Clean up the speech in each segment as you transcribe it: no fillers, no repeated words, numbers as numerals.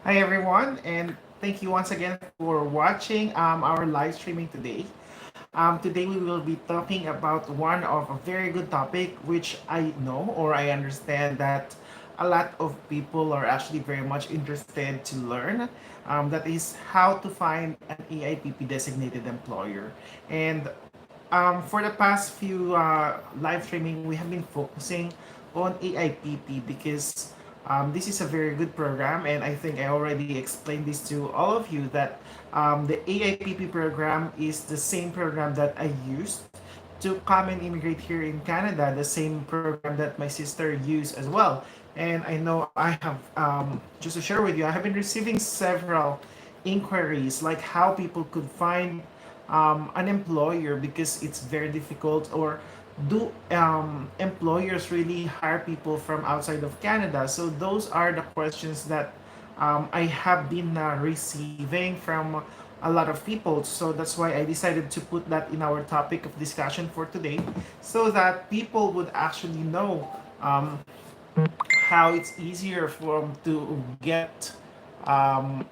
Hi everyone, and thank you once again for watching our live streaming today. Today we will be talking about one of a very good topic, which I know or I understand that a lot of people are actually very much interested to learn. That is how to find an AIPP designated employer. And for the past few live streaming, we have been focusing on AIPP because this is a very good program, and I think I already explained this to all of you that the AIPP program is the same program that I used to come and immigrate here in Canada, the same program that my sister used as well. And I know I have, just to share with you, I have been receiving several inquiries like how people could find an employer because it's very difficult, or do employers really hire people from outside of Canada? So those are the questions that I have been receiving from a lot of people. So that's why I decided to put that in our topic of discussion for today, so that people would actually know um, how it's easier for them to get um,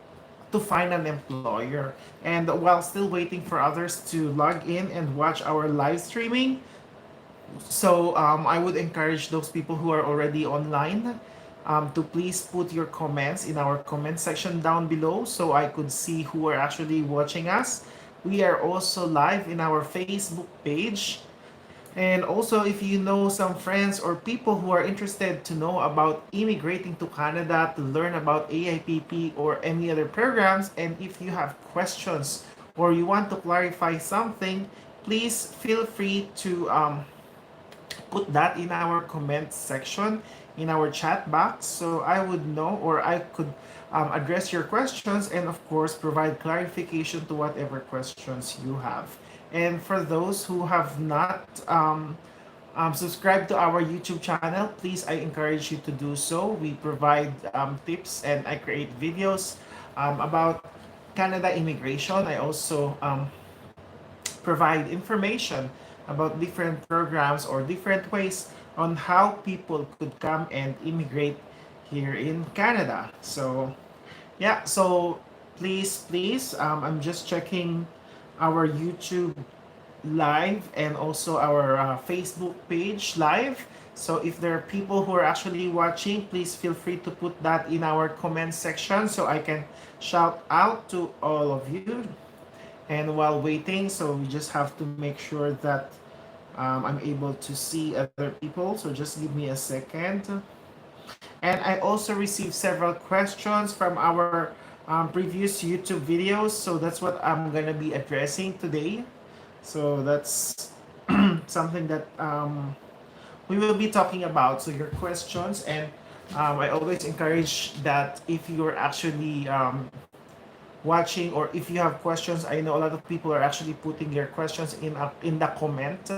to find an employer. And while still waiting for others to log in and watch our live streaming, so I would encourage those people who are already online to please put your comments in our comment section down below so I could see who are actually watching us. We are also live in our Facebook page. And also, if you know some friends or people who are interested to know about immigrating to Canada, to learn about AIPP or any other programs, and if you have questions or you want to clarify something, please feel free to put that in our comment section in our chat box, so I would know, or I could address your questions, and of course provide clarification to whatever questions you have. And for those who have not subscribed to our YouTube channel, please, I encourage you to do so. We provide tips, and I create videos about Canada immigration. I also provide information about different programs or different ways on how people could come and immigrate here in Canada. So, yeah, so please, I'm just checking our YouTube live and also our Facebook page live. So if there are people who are actually watching, please feel free to put that in our comment section so I can shout out to all of you. And while waiting, so we just have to make sure that I'm able to see other people. So just give me a second. And I also received several questions from our previous YouTube videos. So that's what I'm going to be addressing today. So that's something that we will be talking about. So your questions, and I always encourage that if you're actually watching, or if you have questions, I know a lot of people are actually putting their questions in the comment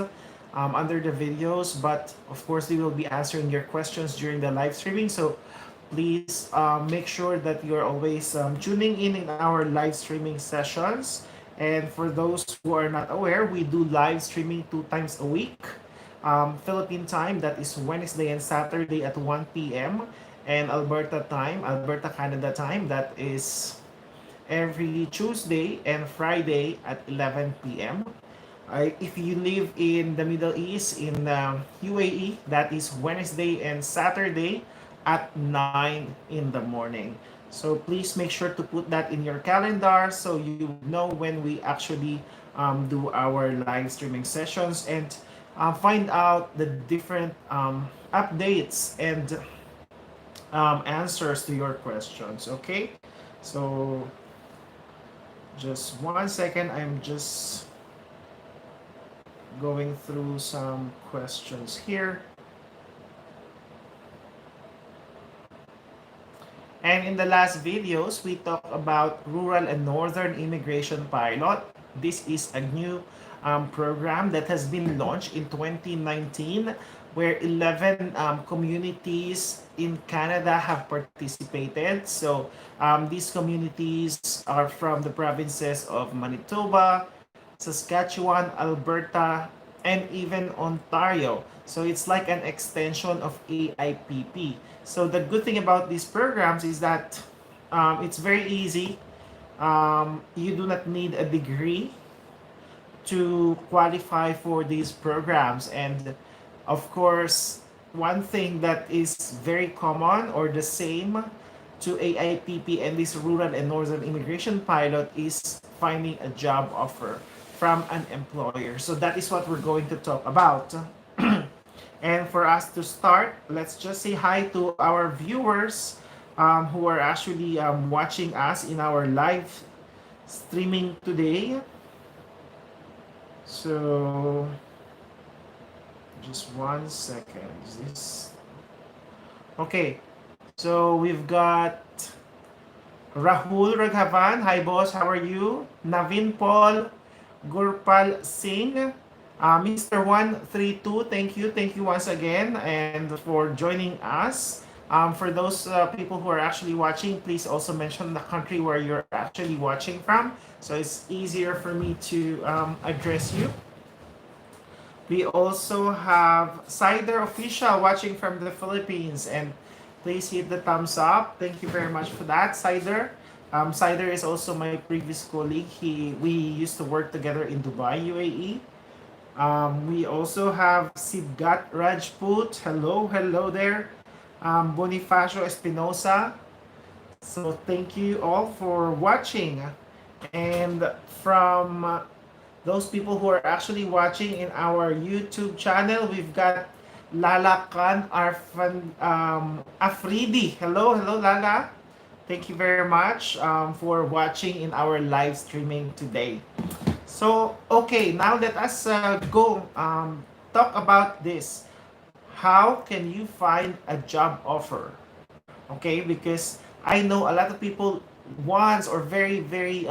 under the videos, but of course they will be answering your questions during the live streaming. So please make sure that you're always tuning in our live streaming sessions. And for those who are not aware, we do live streaming 2 times a week. Philippine time, that is Wednesday and Saturday at 1 p.m. And Alberta, Canada time, that is every Tuesday and Friday at 11 p.m. If you live in the Middle East, in UAE, that is Wednesday and Saturday at 9 in the morning. So please make sure to put that in your calendar so you know when we actually do our live streaming sessions, and find out the different updates and answers to your questions. Okay, so just 1 second, I'm just going through some questions here. And in the last videos, we talked about rural and northern immigration pilot. This is a new program that has been launched in 2019, where 11 communities in Canada have participated. So these communities are from the provinces of Manitoba, Saskatchewan, Alberta, and even Ontario. So it's like an extension of AIPP. So the good thing about these programs is that it's very easy. You do not need a degree to qualify for these programs. And of course, one thing that is very common or the same to AIPP and this rural and northern immigration pilot is finding a job offer from an employer. So that is what we're going to talk about. And for us to start, let's just say hi to our viewers who are actually watching us in our live streaming today. So, just 1 second. Is this okay? So we've got Rahul Raghavan. Hi, boss. How are you? Navin Paul Gurpal Singh. Mr. 132, thank you. Thank you once again and for joining us. For those people who are actually watching, please also mention the country where you're actually watching from. So it's easier for me to address you. We also have Sider Official watching from the Philippines. And please hit the thumbs up. Thank you very much for that, Sider. Sider is also my previous colleague. We used to work together in Dubai, UAE. We also have Sidgat Rajput. Hello, hello there. Bonifacio Espinosa. So thank you all for watching. And from those people who are actually watching in our YouTube channel, we've got Lala Khan Afridi. Hello, hello Lala. Thank you very much for watching in our live streaming today. So, okay, now let us go talk about this. How can you find a job offer? Okay, because I know a lot of people once or very, very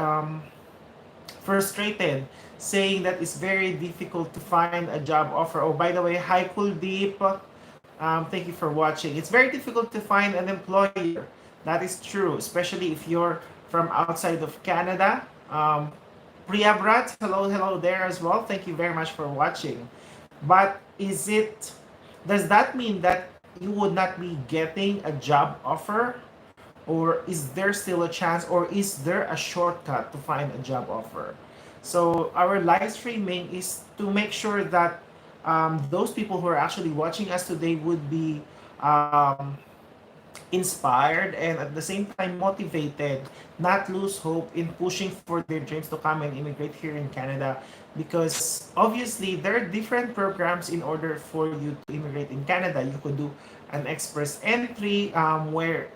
frustrated saying that it's very difficult to find a job offer. Oh, by the way, hi Kuldeep. Thank you for watching. It's very difficult to find an employer. That is true, especially if you're from outside of Canada. Priya Brat, hello, hello there as well. Thank you very much for watching. But does that mean that you would not be getting a job offer? Or is there still a chance, or is there a shortcut to find a job offer? So our live streaming is to make sure that those people who are actually watching us today would be inspired and at the same time motivated, not lose hope in pushing for their dreams to come and immigrate here in Canada, because obviously there are different programs in order for you to immigrate in Canada. You could do an express entry where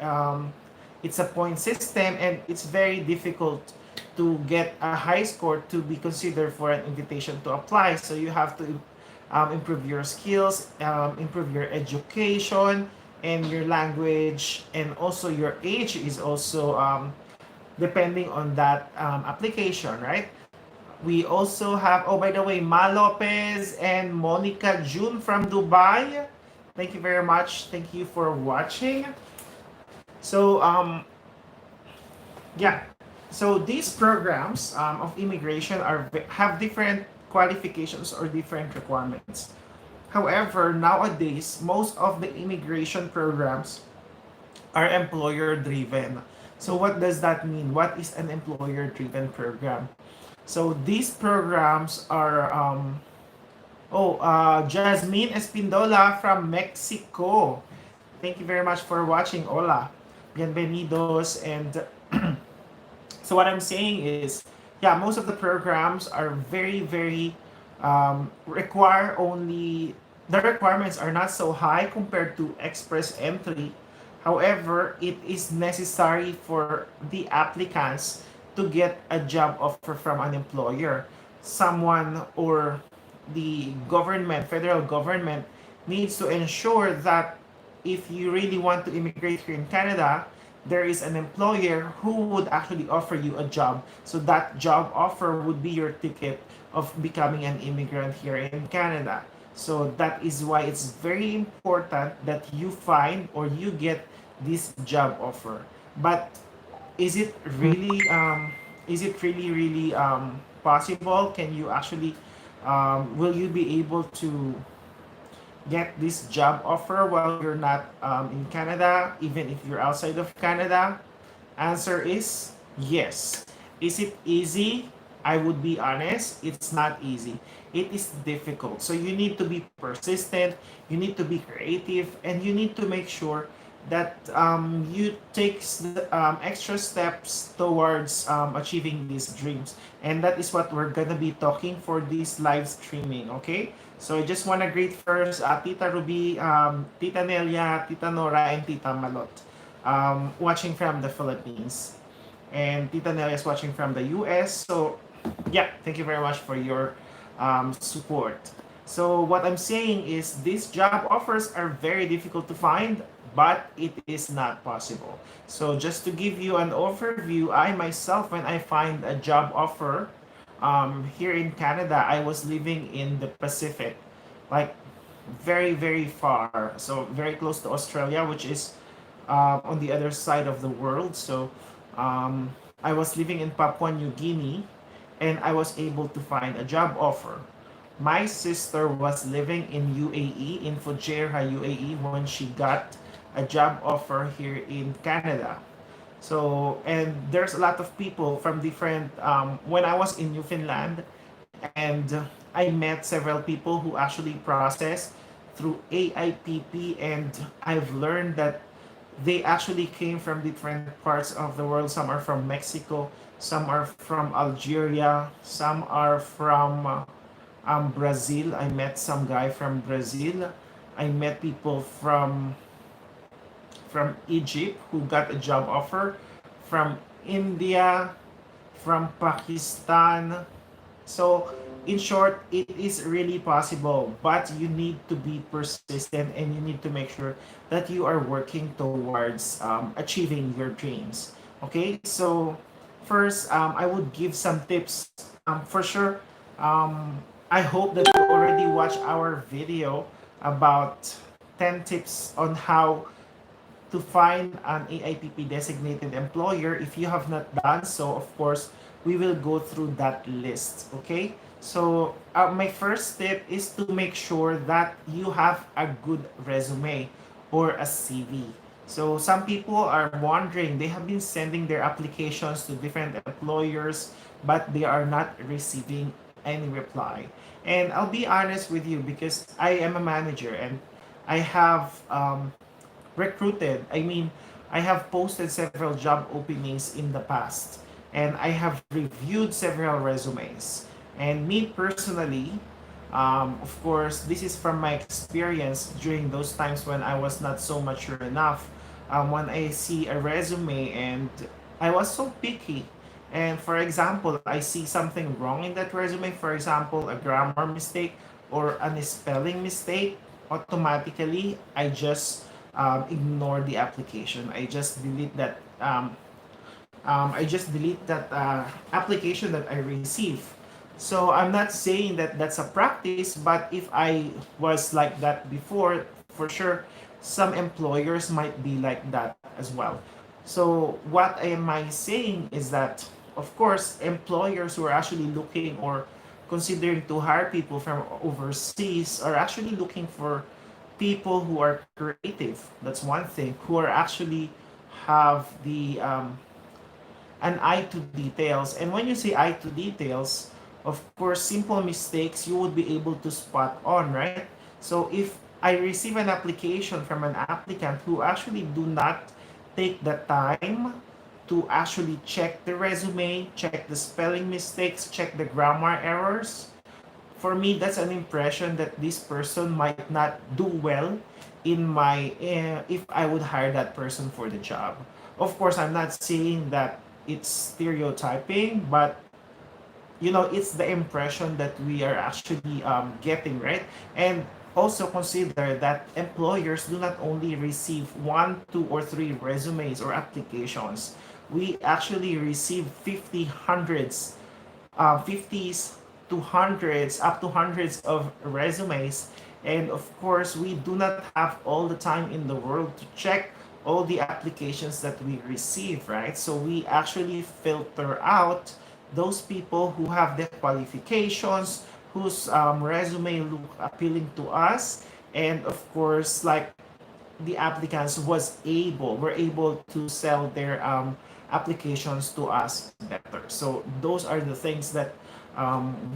it's a point system and it's very difficult to get a high score to be considered for an invitation to apply. So you have to improve your skills, improve your education and your language, and also your age is also depending on that application, right? We also have, oh, by the way, Ma Lopez and Monica June from Dubai. Thank you very much. Thank you for watching. So, yeah. So these programs of immigration have different qualifications or different requirements. However, nowadays, most of the immigration programs are employer driven. So what does that mean? What is an employer driven program? So these programs are Jasmine Espindola from Mexico. Thank you very much for watching. Hola. Bienvenidos. And so what I'm saying is, yeah, most of the programs are very, very require only, the requirements are not so high compared to express entry. However, it is necessary for the applicants to get a job offer from an employer. Someone or the government, federal government, needs to ensure that if you really want to immigrate here in Canada, there is an employer who would actually offer you a job. So that job offer would be your ticket of becoming an immigrant here in Canada. So that is why it's very important that you find or you get this job offer. But is it really possible? Can you actually will you be able to get this job offer while you're not in Canada, even if you're outside of Canada? Answer is yes. Is it easy? I would be honest, it's not easy. It is difficult. So you need to be persistent, you need to be creative, and you need to make sure that you take extra steps towards achieving these dreams. And that is what we're gonna be talking for this live streaming, okay? So I just wanna greet first Tita Ruby, Tita Nelia, Tita Nora, and Tita Malot, watching from the Philippines. And Tita Nelia is watching from the US. So yeah, thank you very much for your support. So what I'm saying is these job offers are very difficult to find, but it is not possible. So just to give you an overview, I myself, when I find a job offer here in Canada, I was living in the Pacific, like very far. So very close to Australia, which is on the other side of the world. So I was living in Papua New Guinea, and I was able to find a job offer. My sister was living in UAE, in Fujairah, UAE, when she got a job offer here in Canada. So, and there's a lot of people from different, when I was in Newfoundland, and I met several people who actually process through AIPP, and I've learned that they actually came from different parts of the world. Some are from Mexico, some are from Algeria, some are from Brazil. I met some guy from Brazil. I met people from Egypt who got a job offer, from India, from Pakistan. So, in short, it is really possible, but you need to be persistent and you need to make sure that you are working towards achieving your dreams. Okay, so first, I would give some tips. For sure, I hope that you already watched our video about 10 tips on how to find an AIPP designated employer. If you have not done so, of course, we will go through that list. Okay? So, my first tip is to make sure that you have a good resume or a CV. So, some people are wondering, they have been sending their applications to different employers, but they are not receiving any reply. And I'll be honest with you because I am a manager and I have recruited. I mean, I have posted several job openings in the past, and I have reviewed several resumes. And me personally, of course, this is from my experience during those times when I was not so mature enough. When I see a resume and I was so picky, and for example, I see something wrong in that resume, for example, a grammar mistake or a spelling mistake, automatically I just ignore the application. I just delete that application that I receive. So I'm not saying that that's a practice, but if I was like that before, for sure, some employers might be like that as well. So what am I saying is that, of course, employers who are actually looking or considering to hire people from overseas are actually looking for people who are creative. That's one thing. Who are actually have the an eye to details. And when you say eye to details, of course, simple mistakes you would be able to spot on, right? So if I receive an application from an applicant who actually do not take the time to actually check the resume, check the spelling mistakes, check the grammar errors, for me that's an impression that this person might not do well in my if I would hire that person for the job. Of course, I'm not saying that it's stereotyping, but it's the impression that we are actually getting, right? And also consider that employers do not only receive one, two, or three resumes or applications. We actually receive 50, hundreds, 50s to hundreds, up to hundreds of resumes. And of course, we do not have all the time in the world to check all the applications that we receive, right? So we actually filter out those people who have the qualifications, whose resume look appealing to us, and of course, like the applicants were able to sell their applications to us better. So those are the things that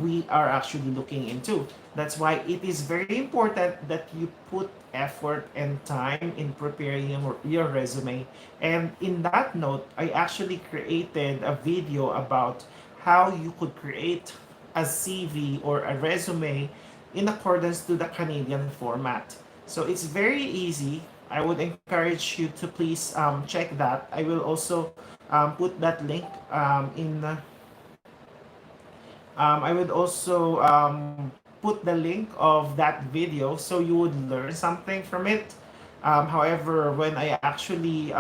we are actually looking into. That's why it is very important that you put effort and time in preparing your resume. And in that note, I actually created a video about how you could create a CV or a resume in accordance to the Canadian format. So it's very easy. I would encourage you to please check that. I will also put that link in I would also put the link of that video so you would learn something from it. However, when I actually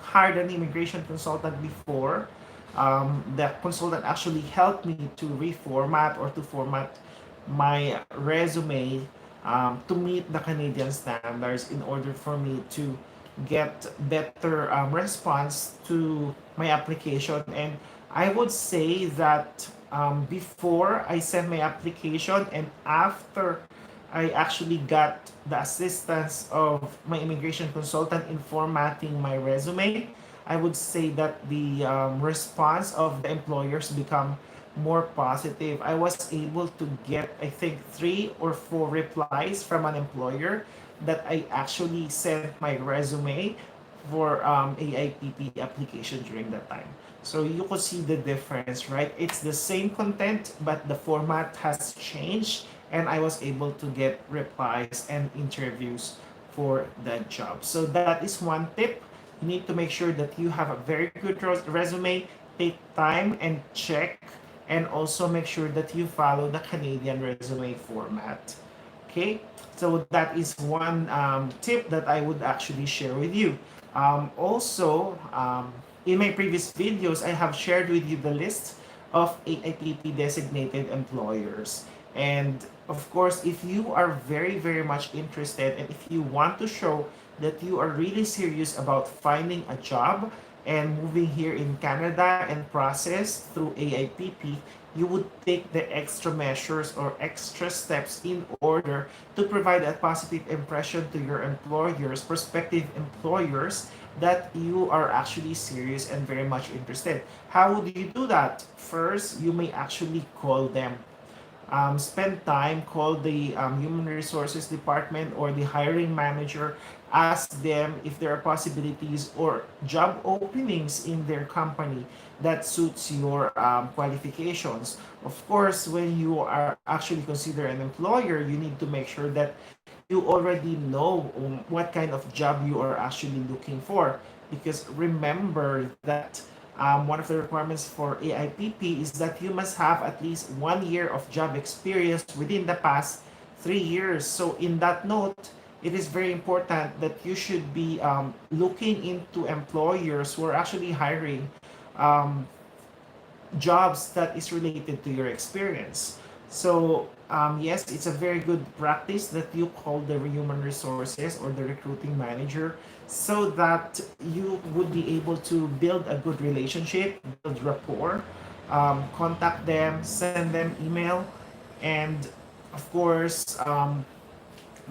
hired an immigration consultant before, the consultant actually helped me to reformat or to format my resume to meet the Canadian standards in order for me to get better response to my application. And I would say that before I sent my application and after I actually got the assistance of my immigration consultant in formatting my resume, I would say that the response of the employers become more positive. I was able to get, I think, 3 or 4 replies from an employer that I actually sent my resume for AIPP application during that time. So you could see the difference, right? It's the same content, but the format has changed, and I was able to get replies and interviews for that job. So that is one tip. You need to make sure that you have a very good resume. Take time and check, and also make sure that you follow the Canadian resume format. Okay, so that is one tip that I would actually share with you. Also, in my previous videos, I have shared with you the list of AIPP designated employers. And of course, if you are very, very much interested and if you want to show that you are really serious about finding a job and moving here in Canada and process through AIPP, you would take the extra measures or extra steps in order to provide a positive impression to your employers, prospective employers, that you are actually serious and very much interested. How would you do that? First, you may actually call them. Spend time, call the human resources department or the hiring manager, ask them if there are possibilities or job openings in their company that suits your qualifications. Of course, when you are actually consider an employer, you need to make sure that you already know what kind of job you are actually looking for. Because remember that one of the requirements for AIPP is that you must have at least 1 year of job experience within the past 3 years. So in that note, it is very important that you should be looking into employers who are actually hiring um, jobs that is related to your experience. So yes, it's a very good practice that you call the human resources or the recruiting manager so that you would be able to build a good relationship, build rapport, contact them, send them email, and of course,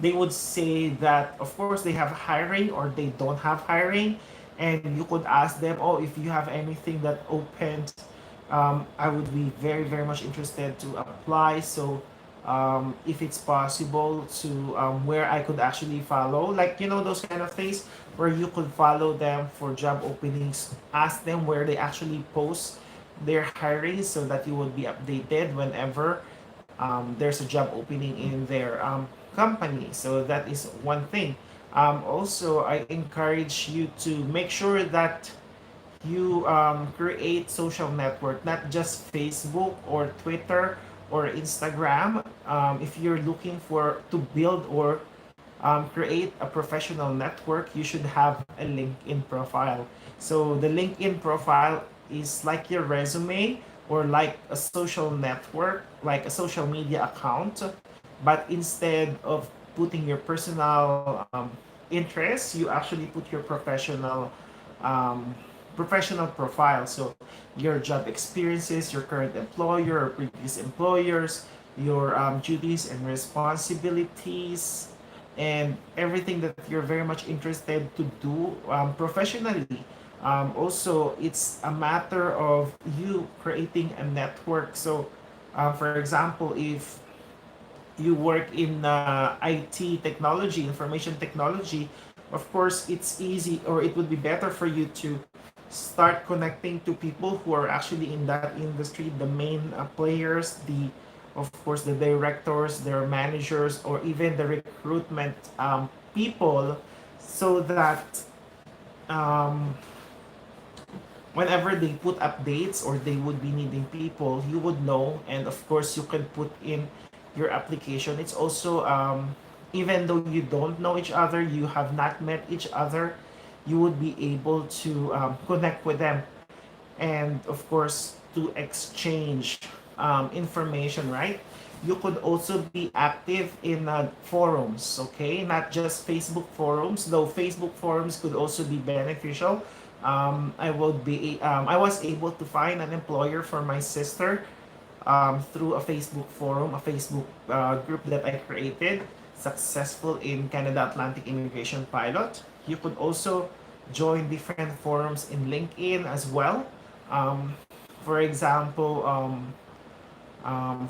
they would say that of course they have hiring or they don't have hiring, and you could ask them, oh, if you have anything that opened, I would be very very much interested to apply. So if it's possible to where I could actually follow, like, those kind of things where you could follow them for job openings, ask them where they actually post their hiring so that you would be updated whenever there's a job opening in their company. So that is one thing. Also, I encourage you to make sure that you create social network, not just Facebook or Twitter or Instagram. If you're looking for to build or create a professional network, you should have a LinkedIn profile. So the LinkedIn profile is like your resume or like a social network, like a social media account. But instead of putting your personal interests, you actually put your um, professional profile. So your job experiences, your current employer or previous employers, your duties and responsibilities, and everything that you're very much interested to do professionally. Also, it's a matter of you creating a network. So, for example, if you work in IT technology, information technology, of course, it's easy, or it would be better for you to start connecting to people who are actually in that industry, the main players, of course, the directors, their managers, or even the recruitment people, so that um, whenever they put updates or they would be needing people, you would know, and of course, you can put in your application. It's also, even though you don't know each other, you have not met each other, you would be able to connect with them, and of course, to exchange information, right? You could also be active in forums, okay? Not just Facebook forums, though Facebook forums could also be beneficial. I was able to find an employer for my sister through a Facebook forum, a Facebook group that I created, successful in Canada Atlantic Immigration Pilot. You could also join different forums in LinkedIn as well. Um, for example,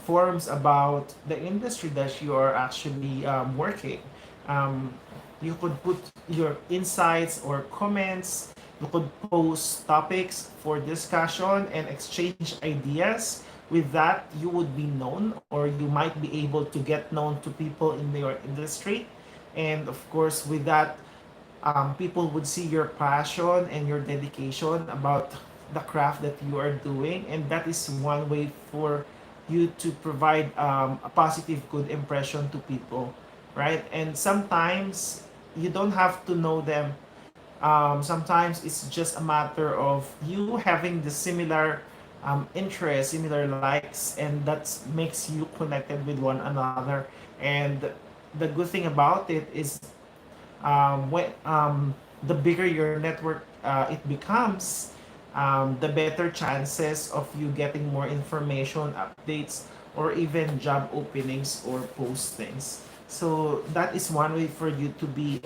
forums about the industry that you are actually working. Um, you could put your insights or comments. You could post topics for discussion and exchange ideas. With that, you would be known, or you might be able to get known to people in your industry. And of course, with that, people would see your passion and your dedication about the craft that you are doing, and that is one way for you to provide a positive good impression to people, right? And sometimes you don't have to know them. Sometimes it's just a matter of you having the similar interests, similar likes, and that makes you connected with one another. And the good thing about it is, the bigger your network it becomes, the better chances of you getting more information, updates, or even job openings or postings. So that is one way for you to be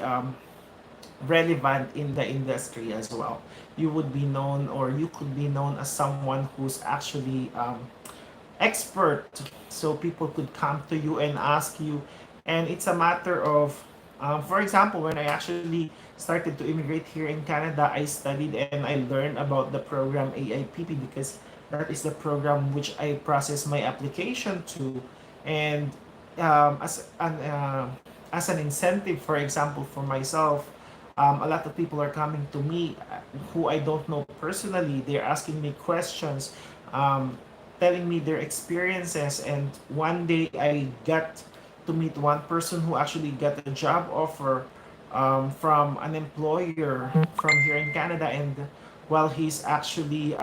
relevant in the industry as well. You would be known, or you could be known as someone who's actually expert, so people could come to you and ask you. And it's a matter of, for example, when I actually started to immigrate here in Canada, I studied and I learned about the program AIPP, because that is the program which I process my application to. And as an incentive, for example, for myself, a lot of people are coming to me who I don't know personally. They're asking me questions, um, telling me their experiences, and one day I got to meet one person who actually got a job offer from an employer from here in Canada, and while he's actually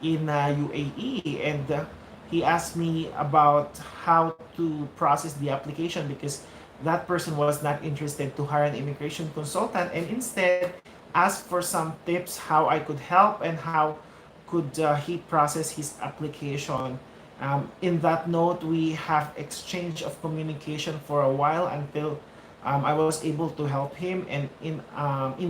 in UAE, and he asked me about how to process the application, because that person was not interested to hire an immigration consultant, and instead asked for some tips how I could help and how could he process his application. In that note, we have exchange of communication for a while until I was able to help him, and in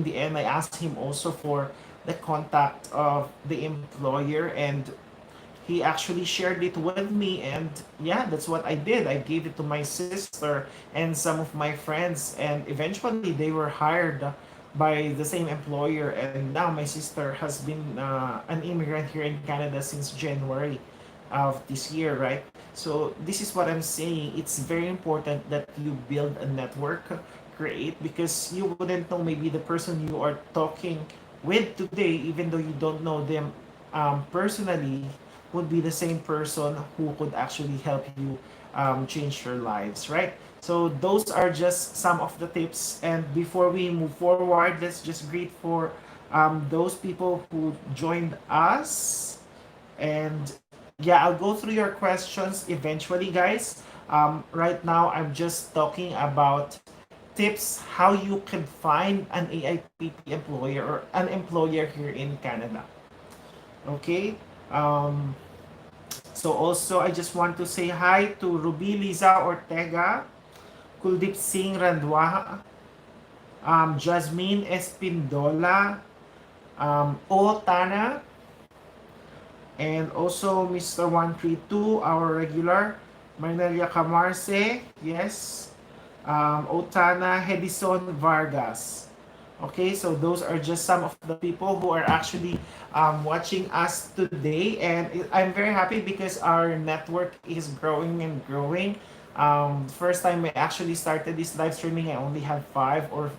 the end, I asked him also for the contact of the employer, and he actually shared it with me. And yeah, that's what I did. I gave it to my sister and some of my friends, and eventually they were hired by the same employer, and now my sister has been an immigrant here in Canada since January of this year, right? So this is what I'm saying. It's very important that you build a network, create, because you wouldn't know, maybe the person you are talking with today, even though you don't know them personally, would be the same person who could actually help you change your lives, right? So those are just some of the tips. And before we move forward, let's just greet for those people who joined us. And yeah, I'll go through your questions eventually, guys. Right now, I'm just talking about tips how you can find an AIPP employer or an employer here in Canada. Okay. Um, so also, I just want to say hi to Ruby Liza Ortega, Kuldeep Singh Randwa, Jasmine Espindola, Otana, and also Mr. 132, our regular, Marnelia Camarce, yes, Otana, Hedison Vargas. Okay, so those are just some of the people who are actually watching us today, and I'm very happy because our network is growing and growing. First time we actually started this live streaming, I only had five or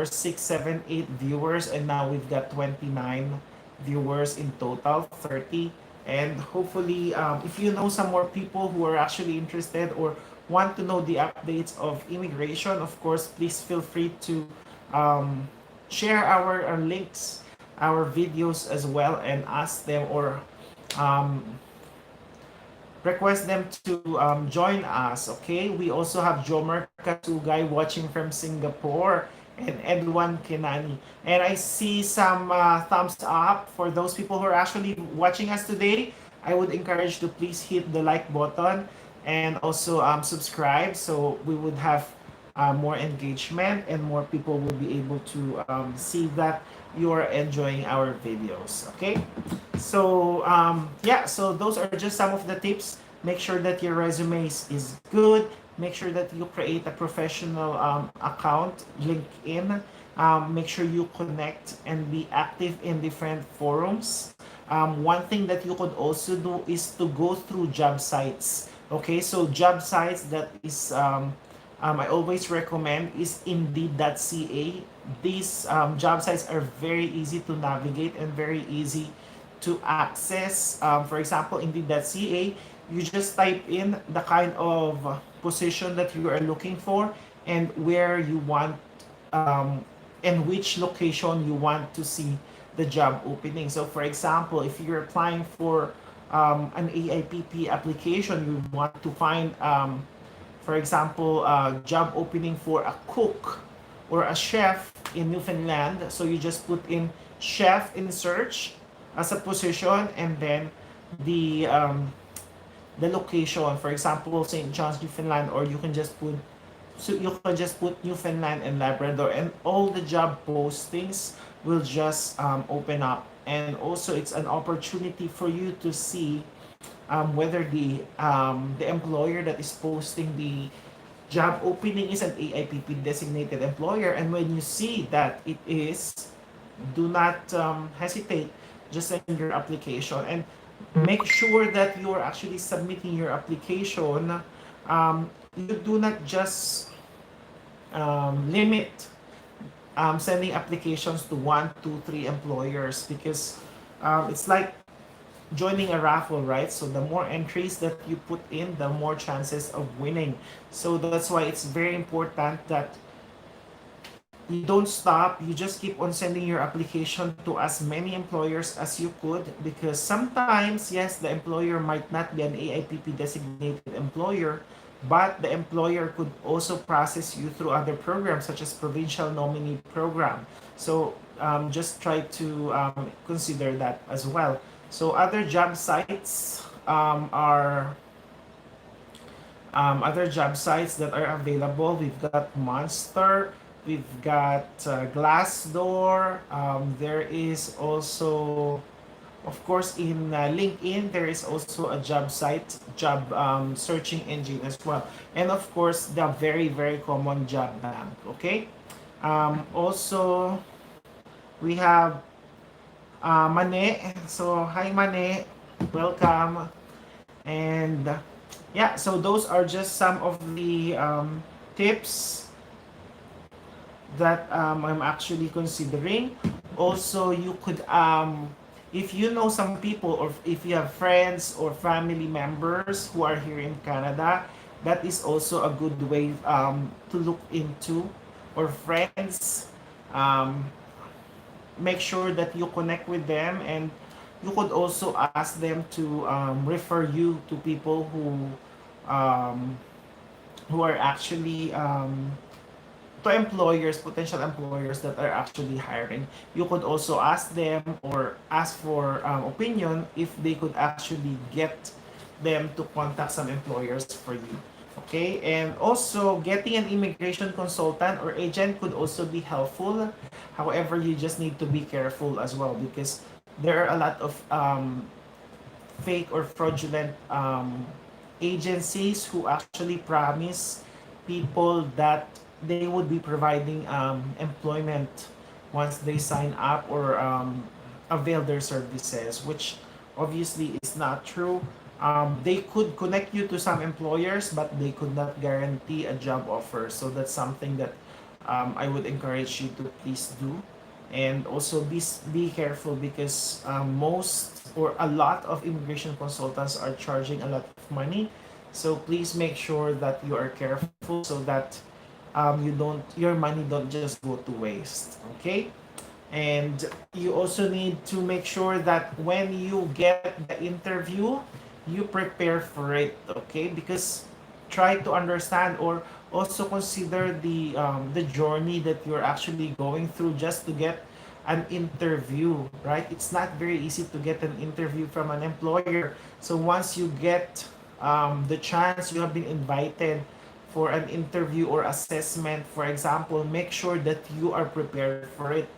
six, seven, eight viewers, and now we've got 29 viewers in total, 30. And hopefully, if you know some more people who are actually interested or want to know the updates of immigration, of course, please feel free to um, share our links, our videos as well, and ask them or um, request them to join us. Okay, we also have Jomer Kasugay watching from Singapore and Edwan Kenani. And I see some thumbs up for those people who are actually watching us today. I would encourage to please hit the like button and also subscribe, so we would have more engagement and more people will be able to see that you are enjoying our videos. Okay, so yeah, so those are just some of the tips. Make sure that your resume is good. Make sure that you create a professional account, LinkedIn. Make sure you connect and be active in different forums. One thing that you could also do is to go through job sites. Okay, so job sites that is I always recommend is indeed.ca. These job sites are very easy to navigate and very easy to access. For example, indeed.ca, you just type in the kind of position that you are looking for and where you want and which location you want to see the job opening. So, for example, if you're applying for an AIPP application, you want to find for example, job opening for a cook or a chef in Newfoundland. So you just put in chef in search as a position, and then the location. For example, St. John's, Newfoundland, or you can just put Newfoundland and Labrador, and all the job postings will just open up. And also, it's an opportunity for you to see whether the employer that is posting the job opening is an AIPP designated employer. And when you see that it is, do not hesitate. Just send your application and make sure that you are actually submitting your application. You do not just limit sending applications to one, two, three employers, because it's like joining a raffle, right? So the more entries that you put in, the more chances of winning. So that's why it's very important that you don't stop. You just keep on sending your application to as many employers as you could, because sometimes, yes, the employer might not be an AIPP designated employer, but the employer could also process you through other programs such as provincial nominee program. So just try to consider that as well. So other job sites are other job sites that are available. We've got Monster, we've got Glassdoor. There is also, of course, in LinkedIn, there is also a job site, job searching engine as well. And of course, the very, very common job bank. Okay. Also, we have Mane. So, hi Mane. Welcome. And yeah, so those are just some of the tips that I'm actually considering. Also, you could, if you know some people, or if you have friends or family members who are here in Canada, that is also a good way to look into, or friends. Um, Make sure that you connect with them, and you could also ask them to refer you to people um, who are actually to employers, potential employers that are actually hiring. You could also ask them or ask for opinion if they could actually get them to contact some employers for you. Okay, and also getting an immigration consultant or agent could also be helpful. However, you just need to be careful as well because there are a lot of fake or fraudulent agencies who actually promise people that they would be providing employment once they sign up or avail their services, which obviously is not true. They could connect you to some employers, but they could not guarantee a job offer. So that's something that I would encourage you to please do. And also be careful because most or a lot of immigration consultants are charging a lot of money. So please make sure that you are careful so that you don't your money don't just go to waste. Okay, and you also need to make sure that when you get the interview, you prepare for it. Okay, because try to understand or also consider the journey that you're actually going through just to get an interview, right? It's not very easy to get an interview from an employer. So once you get the chance, you have been invited for an interview or assessment, for example, make sure that you are prepared for it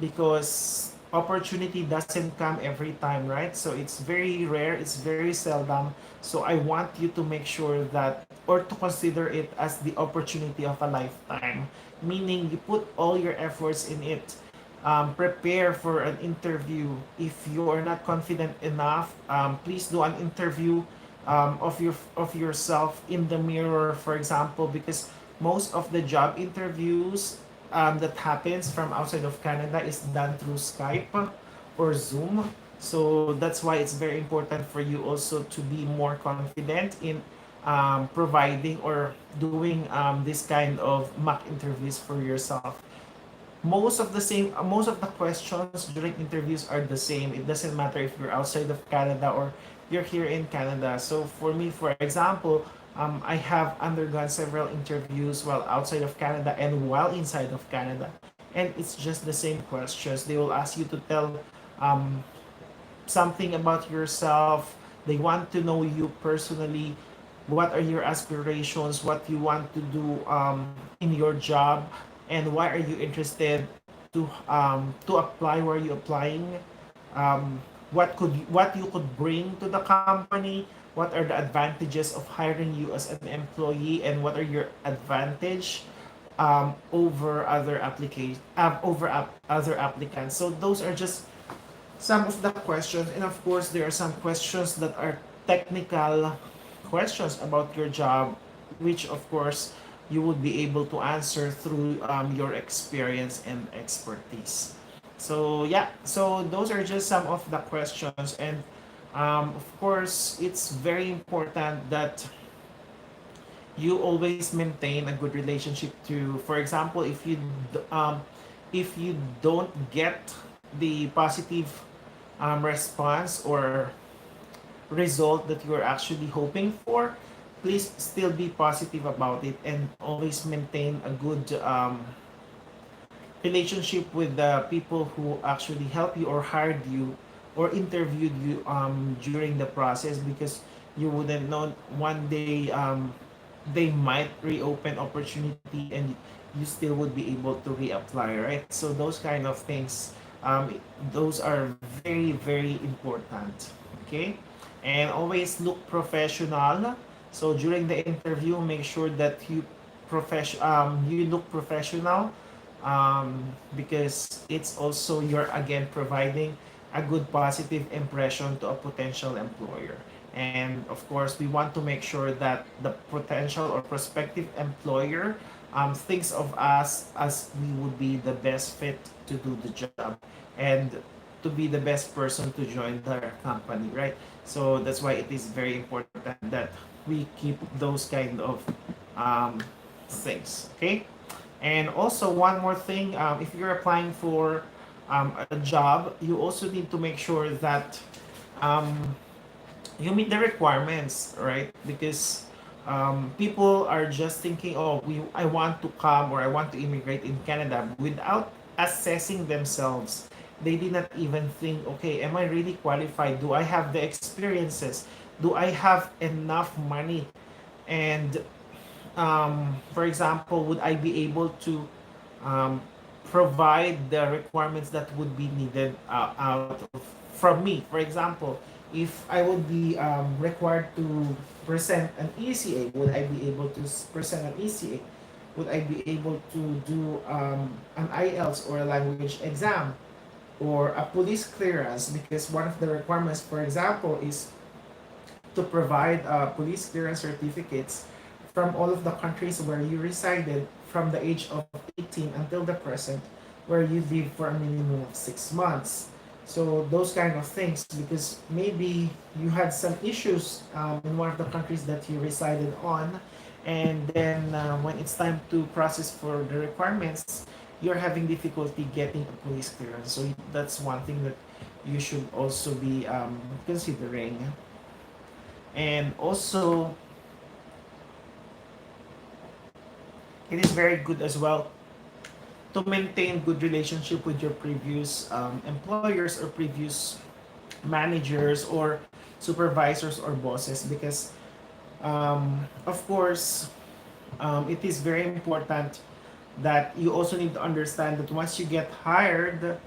because opportunity doesn't come every time, right? So it's very rare, it's very seldom. So I want you to make sure that or to consider it as the opportunity of a lifetime, meaning you put all your efforts in it. Prepare for an interview. If you are not confident enough, please do an interview of yourself in the mirror, for example, because most of the job interviews that happens from outside of Canada is done through Skype or Zoom. So that's why it's very important for you also to be more confident in providing or doing this kind of mock interviews for yourself. Most of the questions during interviews are the same. It doesn't matter if you're outside of Canada or you're here in Canada. So for me, for example, I have undergone several interviews while outside of Canada and while inside of Canada, and it's just the same questions. They will ask you to tell um, something about yourself. They want to know you personally. What are your aspirations? What you want to do in your job, and why are you interested to apply? Where are you applying? What you could bring to the company? What are the advantages of hiring you as an employee, and what are your advantage over other other applicants? So those are just some of the questions, and of course there are some questions that are technical questions about your job, which of course you would be able to answer through your experience and expertise. So yeah, so those are just some of the questions, and of course it's very important that you always maintain a good relationship to, for example, if you don't get the positive response or result that you're actually hoping for, please still be positive about it and always maintain a good relationship with the people who actually help you or hired you or interviewed you during the process, because you wouldn't know, one day they might reopen opportunity and you still would be able to reapply, right? So those kind of things, those are very very important. Okay, and always look professional. So during the interview, make sure that you look professional, because it's also you're again providing a good positive impression to a potential employer. And of course, we want to make sure that the potential or prospective employer thinks of us as we would be the best fit to do the job and to be the best person to join their company, right? So that's why it is very important that we keep those kind of um, things. Okay. And also one more thing, if you're applying for a job, you also need to make sure that um, you meet the requirements, right? Because people are just thinking, oh, I want to come or I want to immigrate in Canada without assessing themselves. They did not even think, okay, am I really qualified? Do I have the experiences? Do I have enough money? And For example, would I be able to um, provide the requirements that would be needed out of from me? For example, if I would be required to present an ECA, would I be able to present an ECA? Would I be able to do an IELTS or a language exam or a police clearance? Because one of the requirements, for example, is to provide police clearance certificates from all of the countries where you resided from the age of 18 until the present, where you live for a minimum of 6 months. So those kind of things, because maybe you had some issues in one of the countries that you resided on, and then when it's time to process for the requirements, you're having difficulty getting a police clearance. So that's one thing that you should also be considering. And also, it is very good as well to maintain good relationship with your previous employers or previous managers or supervisors or bosses, because of course it is very important that you also need to understand that once you get hired,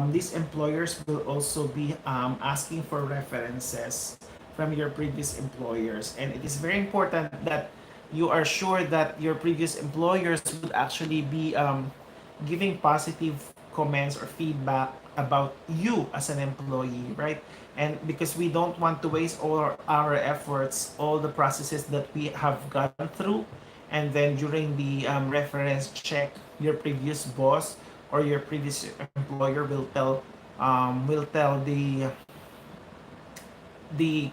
these employers will also be asking for references from your previous employers. And it is very important that you are sure that your previous employers would actually be giving positive comments or feedback about you as an employee, right? And because we don't want to waste all our efforts, all the processes that we have gone through, and then during the reference check, your previous boss or your previous employer will tell the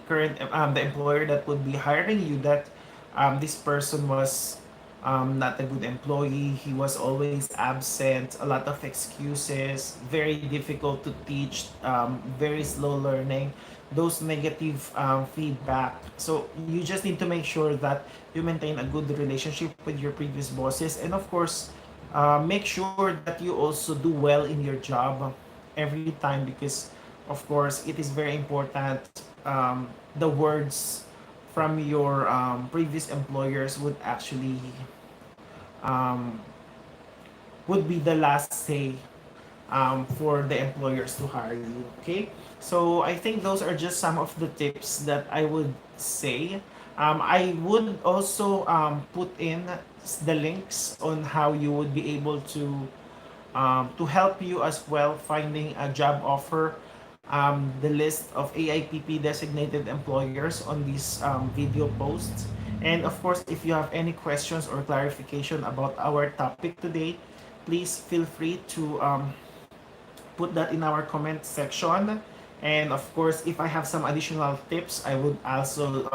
current the employer that would be hiring you that this person was not a good employee. He was always absent, a lot of excuses, very difficult to teach, very slow learning, those negative feedback. So you just need to make sure that you maintain a good relationship with your previous bosses, and of course, make sure that you also do well in your job every time, because of course it is very important. The words from your previous employers would actually um, would be the last say for the employers to hire you. Okay, so I think those are just some of the tips that I would say. I would also put in the links on how you would be able to help you as well finding a job offer, the list of AIPP designated employers on these video posts. And of course, if you have any questions or clarification about our topic today, please feel free to put that in our comment section. And of course, if I have some additional tips, I would also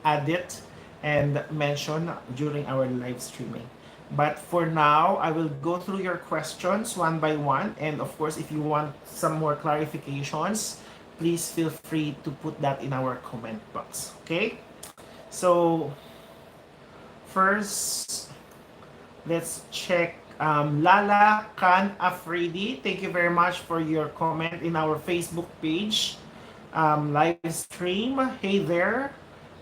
add it and mention during our live streaming. But for now, I will go through your questions one by one. And of course, if you want some more clarifications, please feel free to put that in our comment box. Okay? So, first, let's check Lala Khan Afridi. Thank you very much for your comment in our Facebook page. Live stream. Hey there.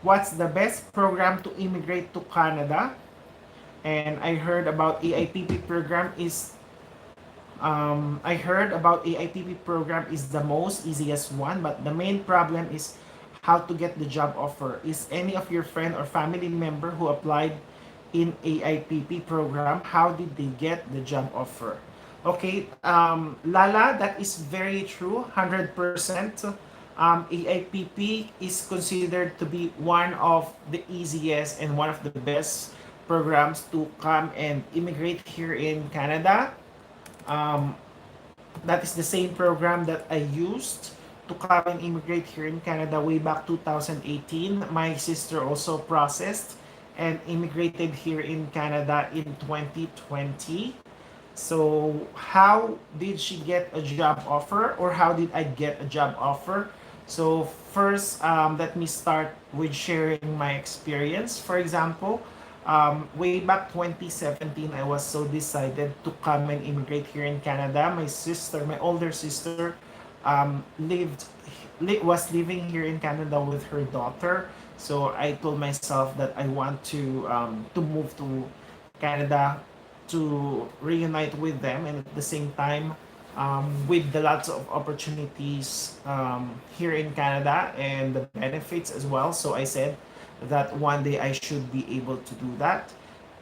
What's the best program to immigrate to Canada? And I heard about AIPP program is AIPP program is the most easiest one, but the main problem is how to get the job offer. Is any of your friend or family member who applied in AIPP program, how did they get the job offer? Okay, Lala, that is very true, 100%. AIPP is considered to be one of the easiest and one of the best programs to come and immigrate here in Canada. Um, that is the same program that I used to come and immigrate here in Canada way back 2018. My sister also processed and immigrated here in Canada in 2020. So how did she get a job offer, or how did I get a job offer? So first, let me start with sharing my experience. For example, way back 2017, I was so decided to come and immigrate here in Canada. My older sister, was living here in Canada with her daughter. So I told myself that I want to move to Canada to reunite with them, and at the same time, with the lots of opportunities here in Canada and the benefits as well. So I said that one day I should be able to do that.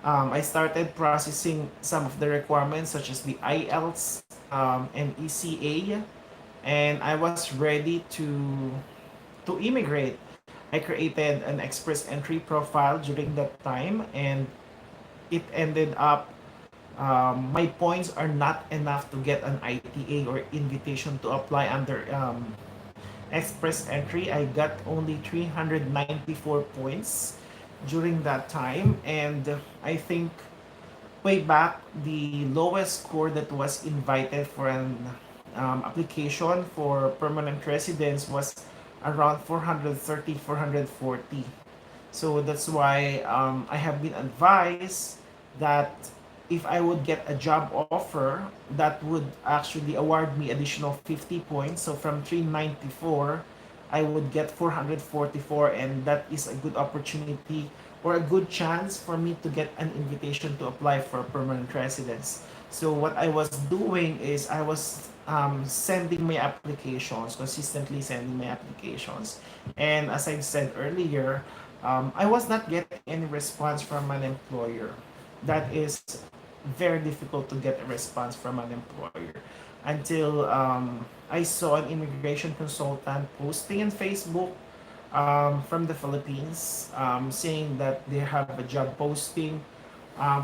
I started processing some of the requirements such as the IELTS and ECA, and I was ready to immigrate. I created an express entry profile during that time, and it ended up my points are not enough to get an ITA or invitation to apply under express entry. I got only 394 points during that time, and I think way back the lowest score that was invited for an application for permanent residence was around 430, 440. So that's why I have been advised that if I would get a job offer, that would actually award me additional 50 points. So from 394, I would get 444, and that is a good opportunity or a good chance for me to get an invitation to apply for permanent residence. So what I was doing is I was sending my applications, consistently sending my applications. And as I said earlier, I was not getting any response from an employer. That is very difficult to get a response from an employer until I saw an immigration consultant posting on Facebook from the Philippines, saying that they have a job posting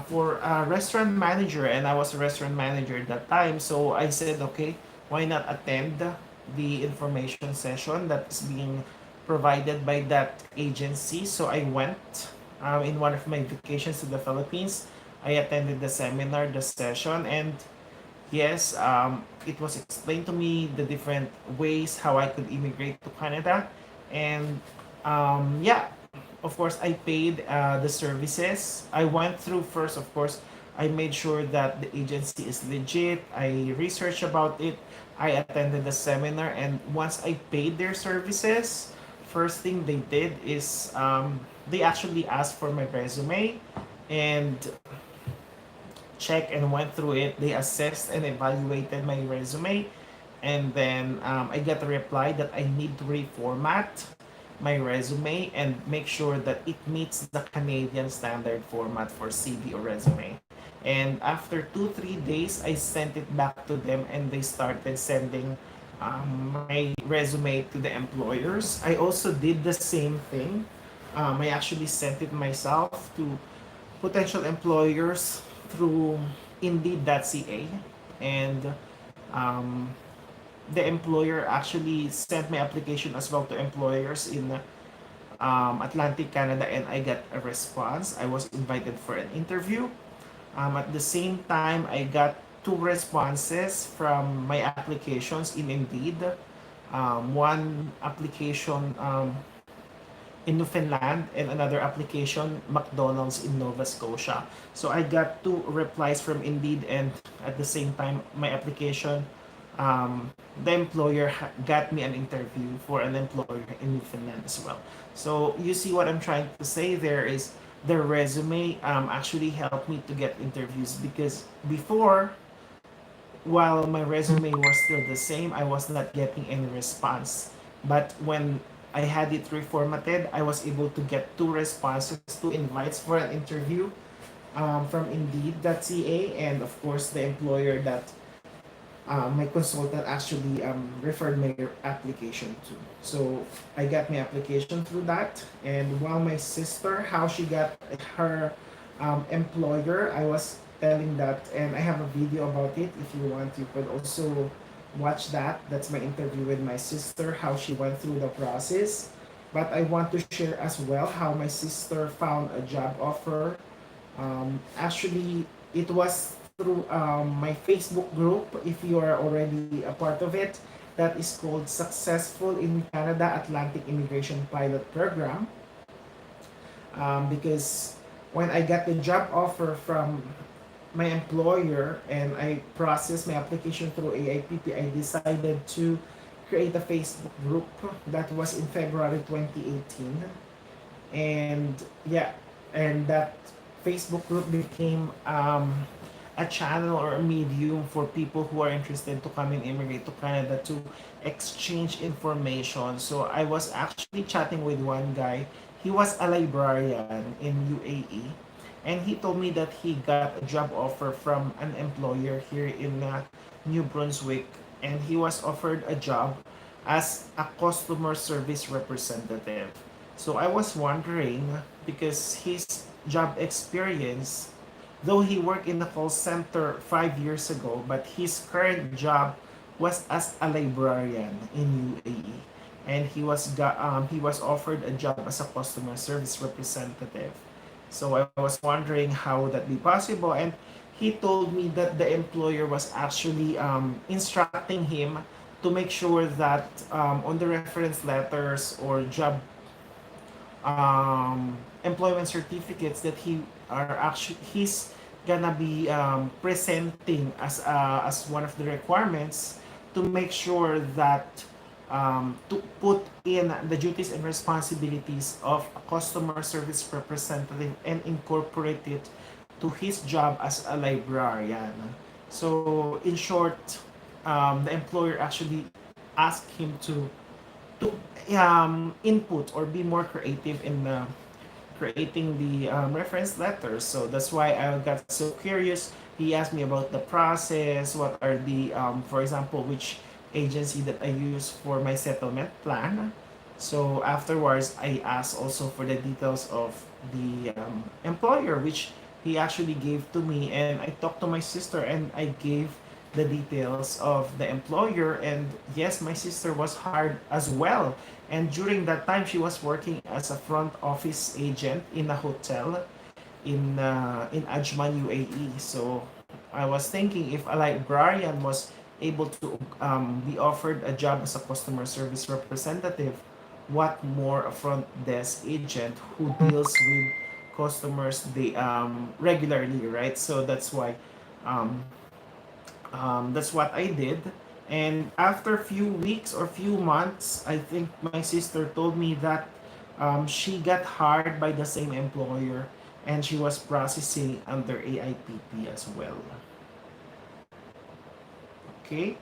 for a restaurant manager, and I was a restaurant manager at that time. So I said, okay, why not attend the information session that is being provided by that agency? So I went in one of my vacations to the Philippines. I attended the seminar, the session, and yes, it was explained to me the different ways how I could immigrate to Canada, and yeah, of course, I paid the services. I went through first, of course, I made sure that the agency is legit. I researched about it. I attended the seminar, and once I paid their services, first thing they did is they actually asked for my resume and checked and went through it. They assessed and evaluated my resume, and then I got a reply that I need to reformat my resume and make sure that it meets the Canadian standard format for CV or resume. And after 2-3 days, I sent it back to them, and they started sending my resume to the employers. I also did the same thing. I actually sent it myself to potential employers through Indeed.ca, and um, the employer actually sent my application as well to employers in Atlantic Canada, and I got a response. I was invited for an interview. At the same time, I got two responses from my applications in Indeed. One application in Newfoundland, and another application, McDonald's in Nova Scotia. So I got two replies from Indeed, and at the same time, my application, the employer got me an interview for an employer in Newfoundland as well. So you see what I'm trying to say there is the resume actually helped me to get interviews, because before, while my resume was still the same, I was not getting any response. But when I had it reformatted, I was able to get two responses, two invites for an interview from Indeed.ca, and of course the employer that my consultant actually referred my application to. So I got my application through that, and while my sister, how she got her employer, I was telling that, and I have a video about it. If you want, you could also watch that. That's my interview with my sister, how she went through the process. But I want to share as well how my sister found a job offer. Actually, it was through my Facebook group. If you are already a part of it, that is called Successful in Canada Atlantic Immigration Pilot Program. Because when I got the job offer from my employer and I processed my application through AIPP, I decided to create a Facebook group. That was in February 2018. And yeah, and that Facebook group became a channel or a medium for people who are interested to come and immigrate to Canada to exchange information. So I was actually chatting with one guy. He was a librarian in UAE, and he told me that he got a job offer from an employer here in New Brunswick, and he was offered a job as a customer service representative. So I was wondering, because his job experience, though he worked in a call center 5 years ago, but his current job was as a librarian in UAE, and he was offered a job as a customer service representative. So I was wondering how would that be possible, and he told me that the employer was actually instructing him to make sure that on the reference letters or job employment certificates that he's gonna be presenting as one of the requirements to make sure that to put in the duties and responsibilities of a customer service representative and incorporate it to his job as a librarian. So in short, the employer actually asked him to input or be more creative in creating the reference letters. So that's why I got so curious. He asked me about the process, what are the, for example, which agency that I use for my settlement plan. So afterwards, I asked also for the details of the employer, which he actually gave to me. And I talked to my sister and I gave the details of the employer. And yes, my sister was hired as well, and during that time she was working as a front office agent in a hotel in Ajman, UAE. So I was thinking, if a librarian was able to be offered a job as a customer service representative, what more a front desk agent who deals with customers regularly, right? So um, that's what I did. And after few weeks or few months, I think my sister told me that she got hired by the same employer, and she was processing under AIPP as well. Okay,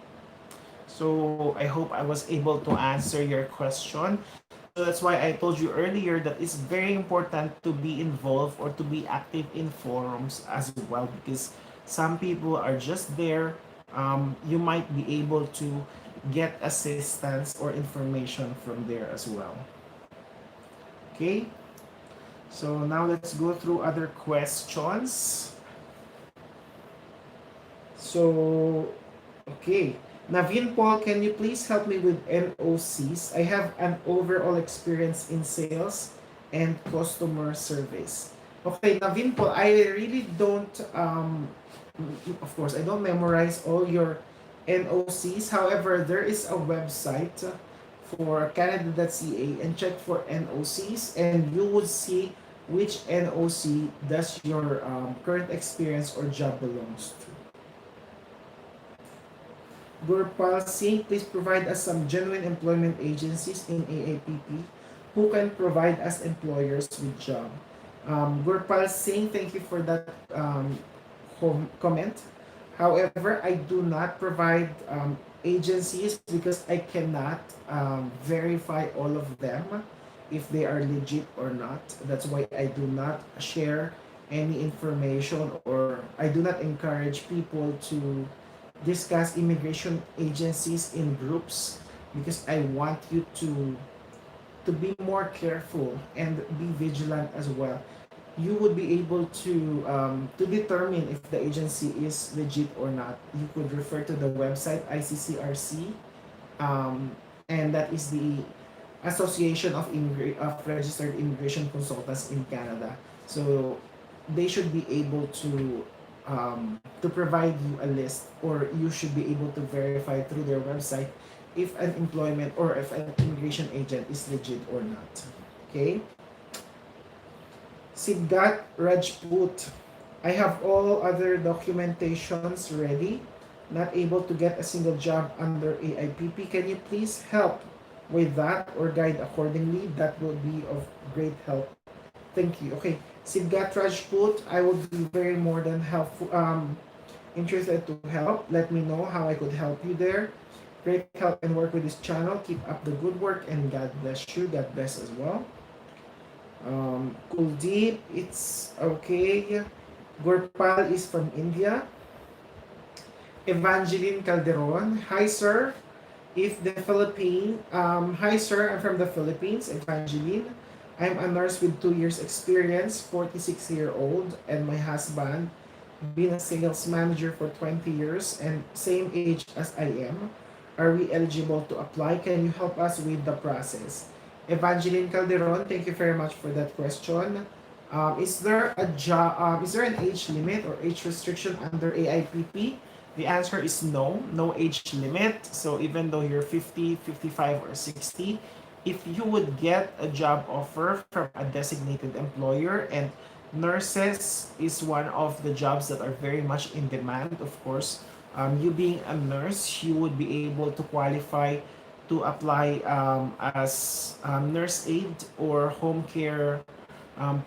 so I hope I was able to answer your question. So that's why I told you earlier that it's very important to be involved or to be active in forums as well, because some people are just there. You might be able to get assistance or information from there as well. Okay, so now let's go through other questions. So, okay. Naveen Paul, can you please help me with NOCs? I have an overall experience in sales and customer service. Okay, Naveen Paul, I really don't, of course, I don't memorize all your NOCs. However, there is a website for Canada.ca, and check for NOCs, and you would see which NOC does your current experience or job belongs to. Gurpal Singh, please provide us some genuine employment agencies in AIPP who can provide us employers with job. Gurpal Singh, thank you for that comment. However, I do not provide agencies because I cannot verify all of them if they are legit or not. That's why I do not share any information, or I do not encourage people to discuss immigration agencies in groups, because I want you to be more careful and be vigilant as well. You would be able to determine if the agency is legit or not. You could refer to the website ICCRC, um, and that is the Association of Registered Immigration Consultants in Canada. So they should be able to provide you a list, or you should be able to verify through their website if an employment or if an immigration agent is legit or not. Okay? Siddharth Rajput, I have all other documentations ready, not able to get a single job under AIPP. Can you please help with that or guide accordingly? That will be of great help Thank you. Okay. Sidgat Rajput, I would be very more than helpful, interested to help. Let me know how I could help you there. Great help and work with this channel. Keep up the good work and God bless you. God bless as well. Kuldeep, it's okay. Gurpal is from India. Evangeline Calderon, hi sir. If the Philippine, hi sir, I'm from the Philippines, Evangeline. I'm a nurse with 2 years experience, 46-year-old, and my husband, been a sales manager for 20 years and same age as I am. Are we eligible to apply? Can you help us with the process? Evangeline Calderon, thank you very much for that question. Is there a job? Is there an age limit or age restriction under AIPP? The answer is no, no age limit. So even though you're 50, 55, or 60, if you would get a job offer from a designated employer, and nurses is one of the jobs that are very much in demand, of course. You being a nurse, you would be able to qualify to apply as nurse aid or home care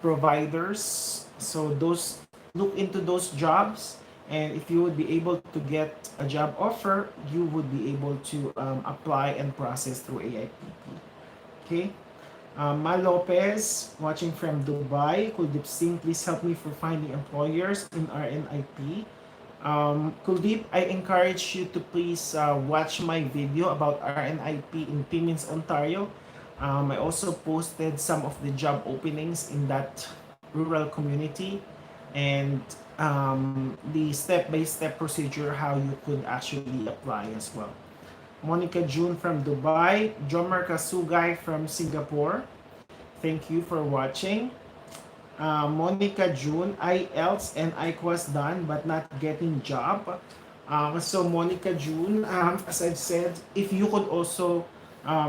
providers. So those, look into those jobs, and if you would be able to get a job offer, you would be able to apply and process through AIPP. Okay. Ma Lopez, watching from Dubai. Kuldeep Singh, please help me for finding employers in RNIP. Kuldeep, I encourage you to please watch my video about RNIP in Timmins, Ontario. I also posted some of the job openings in that rural community, and the step-by-step procedure how you could actually apply as well. Monica June from Dubai. Jomar Kasugay from Singapore. Thank you for watching. Monica June, IELTS and IQUAS done but not getting job. So Monica June, as I've said, if you could also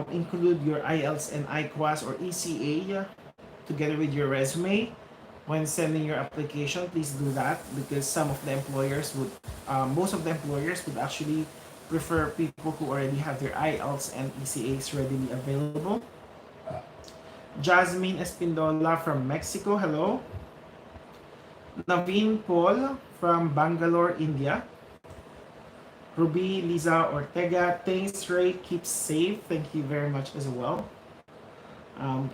include your IELTS and IQUAS or ECA together with your resume when sending your application, please do that, because some of the employers would, most of the employers would actually prefer people who already have their IELTS and ECAs readily available. Jasmine Espindola from Mexico, hello. Naveen Paul from Bangalore, India. Ruby Liza Ortega, thanks Ray, keep safe. Thank you very much as well.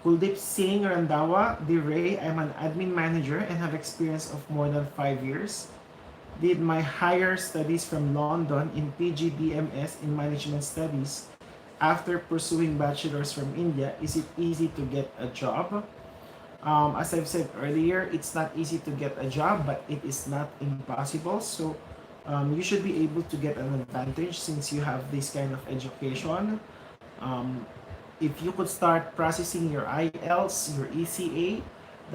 Kuldeep Singh Randawa, dear Ray, I'm an admin manager and have experience of more than 5 years. Did my higher studies from London in PGDMS in Management Studies. After pursuing bachelor's from India, is it easy to get a job? As I've said earlier, it's not easy to get a job, but it is not impossible. So you should be able to get an advantage since you have this kind of education. If you could start processing your IELTS, your ECA,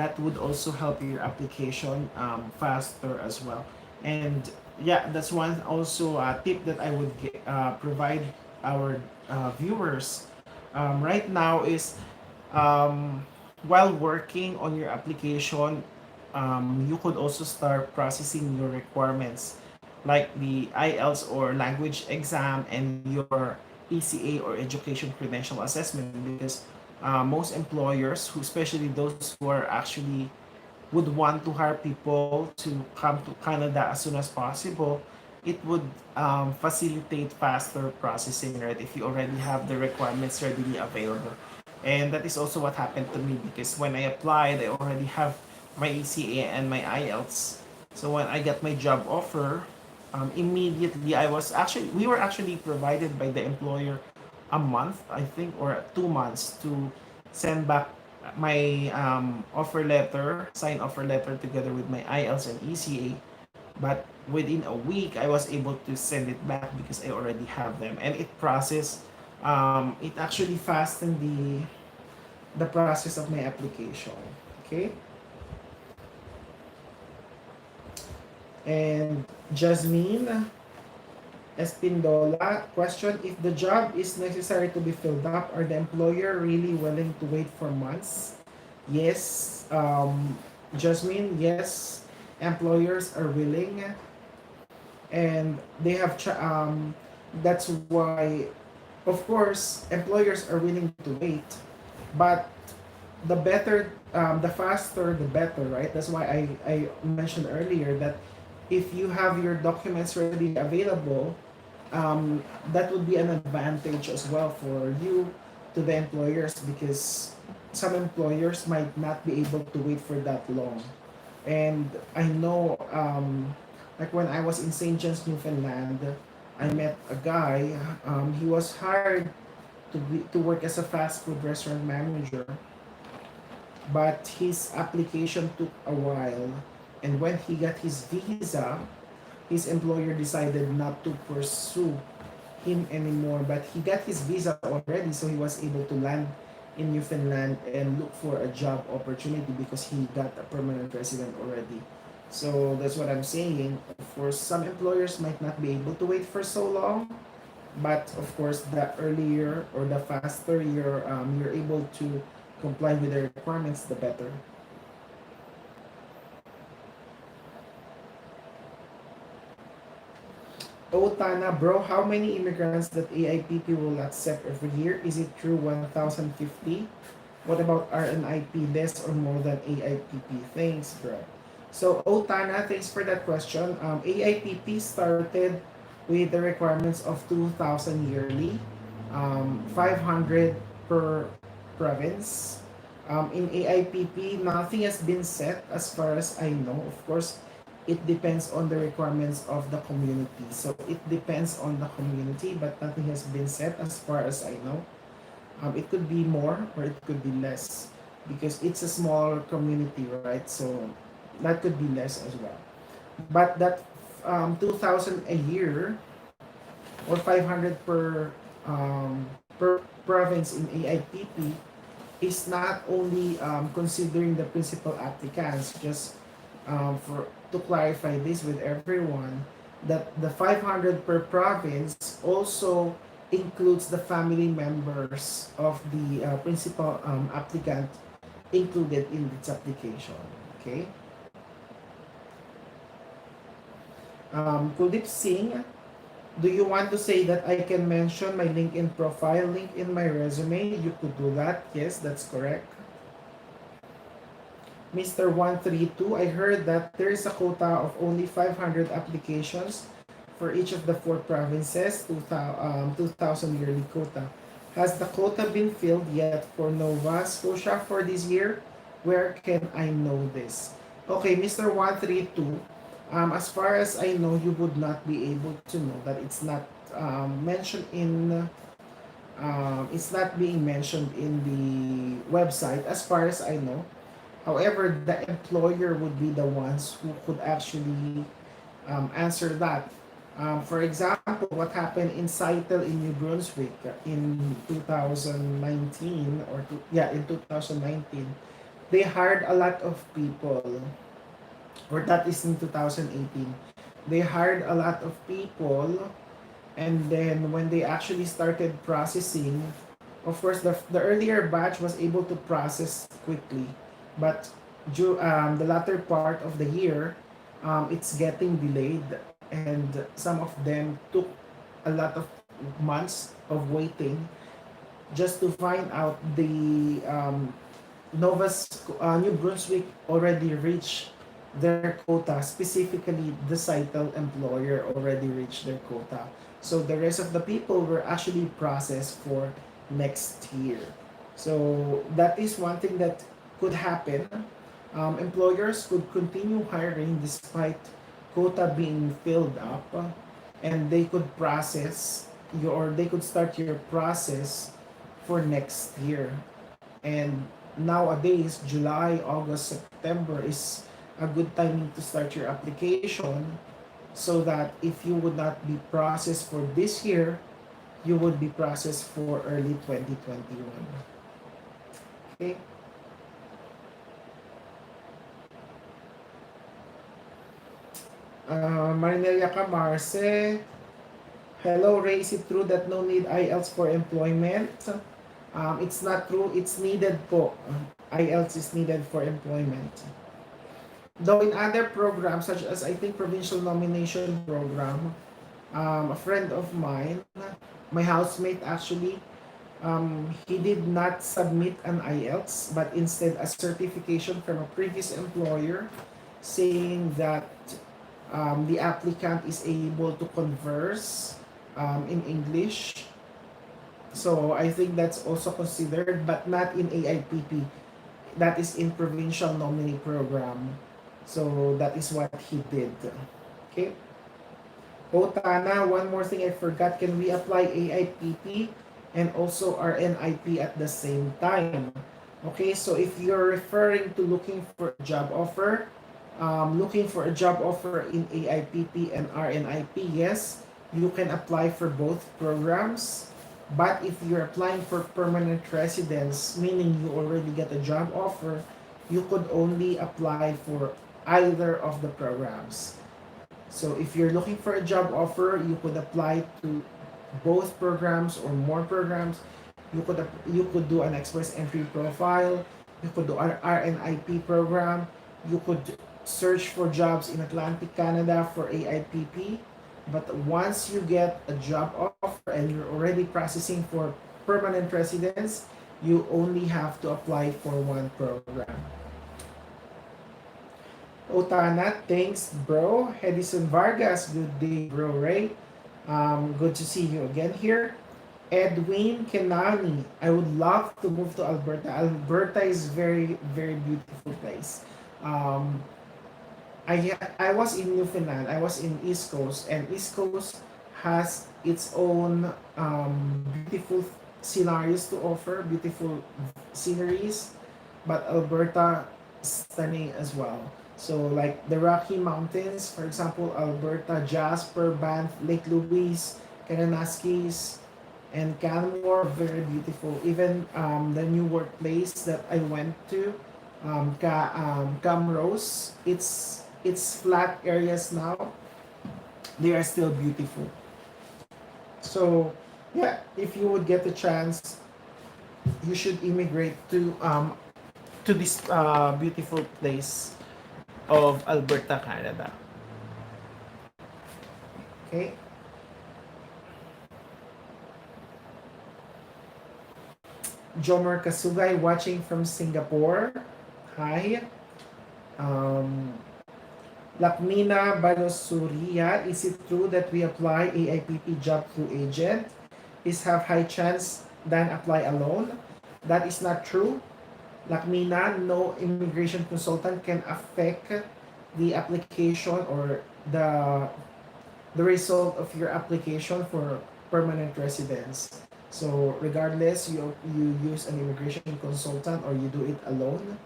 that would also help your application faster as well. And yeah, that's one also tip that I would provide our viewers right now is, while working on your application, you could also start processing your requirements like the IELTS or language exam and your ECA or education credential assessment, because most employers, who especially those who are actually would want to hire people to come to Canada as soon as possible, it would facilitate faster processing, right? If you already have the requirements readily available. And that is also what happened to me, because when I applied, I already have my ECA and my IELTS. So when I got my job offer, immediately we were actually provided by the employer a month, I think, or 2 months to send back my offer letter, sign offer letter together with my IELTS and ECA. But within a week, I was able to send it back because I already have them, and it processed. It actually fastened the process of my application. Okay. And Jasmine Espindola, question: if the job is necessary to be filled up, are the employer really willing to wait for months? Yes, Jasmine, yes, employers are willing, and they have that's why, of course, employers are willing to wait, but the better, the faster, the better, right? That's why I mentioned earlier that if you have your documents readily available, that would be an advantage as well for you to the employers, because some employers might not be able to wait for that long. And I know, like when I was in St. John's, Newfoundland, I met a guy. He was hired to work as a fast food restaurant manager, but his application took a while. And when he got his visa, his employer decided not to pursue him anymore. But he got his visa already, so he was able to land in Newfoundland and look for a job opportunity because he got a permanent resident already. So that's what I'm saying. For some employers might not be able to wait for so long, but of course the earlier or the faster you're able to comply with the requirements, the better. Oh, Tana, bro, how many immigrants that AIPP will accept every year? Is it true 1,050? What about RNIP, less or more than AIPP? Thanks, bro. So, oh, Tana, thanks for that question. AIPP started with the requirements of 2,000 yearly, 500 per province. In AIPP, nothing has been set as far as I know. Of course, it depends on the requirements of the community. So it depends on the community, but nothing has been set as far as I know. It could be more or it could be less because it's a small community, right? So that could be less as well. But that 2,000 a year or 500 per province in AIPP is not only considering the principal applicants, just for to clarify this with everyone, that the 500 per province also includes the family members of the principal applicant included in its application. Okay. Kuldeep Singh, do you want to say that I can mention my LinkedIn profile link in my resume? You could do that. Yes, that's correct. Mr. 132, I heard that there is a quota of only 500 applications for each of the four provinces, 2,000 yearly quota. Has the quota been filled yet for Nova Scotia for this year? Where can I know this? Okay, Mr. 132, as far as I know, you would not be able to know that it's not mentioned in it's not being mentioned in the website as far as I know. However, the employer would be the ones who could actually answer that. For example, what happened in Seattle in New Brunswick in 2019 in 2019, they hired a lot of people, or that is in 2018. They hired a lot of people, and then when they actually started processing, of course, the earlier batch was able to process quickly, but the latter part of the year, it's getting delayed, and some of them took a lot of months of waiting just to find out the New Brunswick already reached their quota. Specifically, the Seattle employer already reached their quota. So the rest of the people were actually processed for next year. So that is one thing that could happen. Employers could continue hiring despite quota being filled up, and they could they could start your process for next year. And nowadays, July, August, September is a good timing to start your application, so that if you would not be processed for this year, you would be processed for early 2021. Okay? Marinelia Camarce, hello Ray, is it true that no need IELTS for employment? It's not true, it's needed po. IELTS is needed for employment. Though in other programs, such as I think provincial nomination program, a friend of mine, my housemate actually, He did not submit an IELTS, but instead a certification from a previous employer saying that the applicant is able to converse in English. So I think that's also considered, but not in AIPP. That is in provincial nominee program. So that is what he did. Okay. Oh, Tana, one more thing I forgot. Can we apply AIPP and also RNIP at the same time? Okay, so if you're referring to looking for a job offer, looking for a job offer in AIPP and RNIP, yes, you can apply for both programs. But if you're applying for permanent residence, meaning you already get a job offer, you could only apply for either of the programs. So if you're looking for a job offer, you could apply to both programs or more programs. You could do an express entry profile. You could do an RNIP program. You could search for jobs in Atlantic Canada for AIPP. But once you get a job offer and you're already processing for permanent residence, you only have to apply for one program. Otana, thanks, bro. Edison Vargas, good day, bro, Ray. Good to see you again here. Edwin Kenani, I would love to move to Alberta. Alberta is very, very beautiful place. Um, I was in Newfoundland. I was in East Coast, and East Coast has its own beautiful scenarios to offer, beautiful sceneries, but Alberta stunning as well. So like the Rocky Mountains, for example, Alberta, Jasper, Banff, Lake Louise, Kananaskis, and Canmore, very beautiful. Even the new workplace that I went to, Camrose, it's flat areas now. They are still beautiful. So yeah, if you would get the chance, you should immigrate to this beautiful place of Alberta, Canada. Okay. Jomer Kasugay watching from Singapore. Hi. Um, Lakmina Balosuria, is it true that we apply AIPP job through agent? Is have high chance than apply alone? That is not true. Lakmina, no immigration consultant can affect the application or the result of your application for permanent residence. So regardless you use an immigration consultant or you do it alone,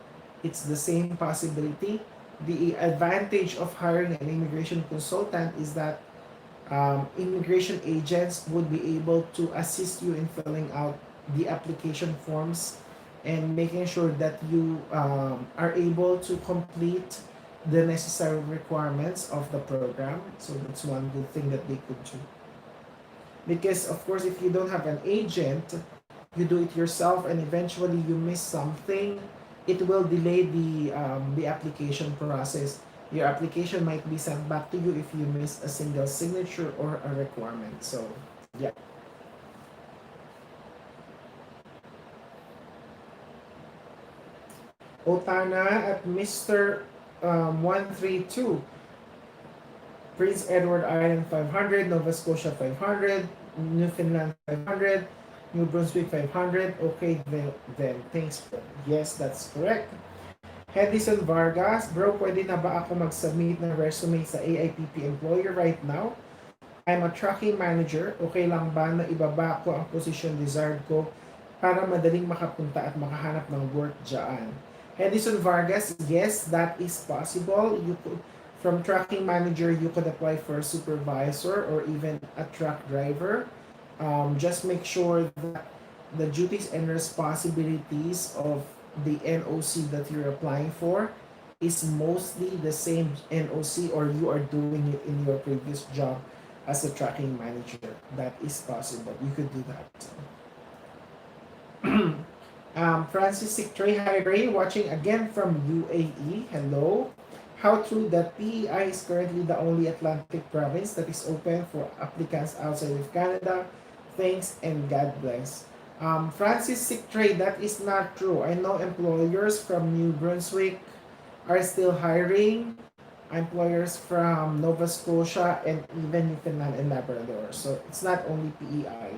it's the same possibility. The advantage of hiring an immigration consultant is that immigration agents would be able to assist you in filling out the application forms and making sure that you are able to complete the necessary requirements of the program. So that's one good thing that they could do. Because of course, if you don't have an agent, you do it yourself, and eventually you miss something, it will delay the application process. Your application might be sent back to you if you miss a single signature or a requirement. So yeah. Otana at Mr. 132. Prince Edward Island 500, Nova Scotia 500, Newfoundland 500, New Brunswick 500. Okay, then thanks. Yes, that's correct. Hedison Vargas, bro, pwede na ba ako mag-submit ng resume sa AIPP employer right now? I'm a tracking manager. Okay lang ba na ibaba ko ang position desired ko para madaling makapunta at makahanap ng work dyan? Hedison Vargas, yes, that is possible. You could, from tracking manager, you could apply for a supervisor or even a truck driver. Just make sure that the duties and responsibilities of the NOC that you're applying for is mostly the same NOC or you are doing it in your previous job as a tracking manager. That is possible. You could do that. Francis Trey, hi Ray, watching again from UAE. Hello. How true that PEI is currently the only Atlantic province that is open for applicants outside of Canada? Thanks and God bless. Francis Sick Trade, that is not true. I know employers from New Brunswick are still hiring, employers from Nova Scotia, and even Newfoundland and Labrador. So it's not only PEI.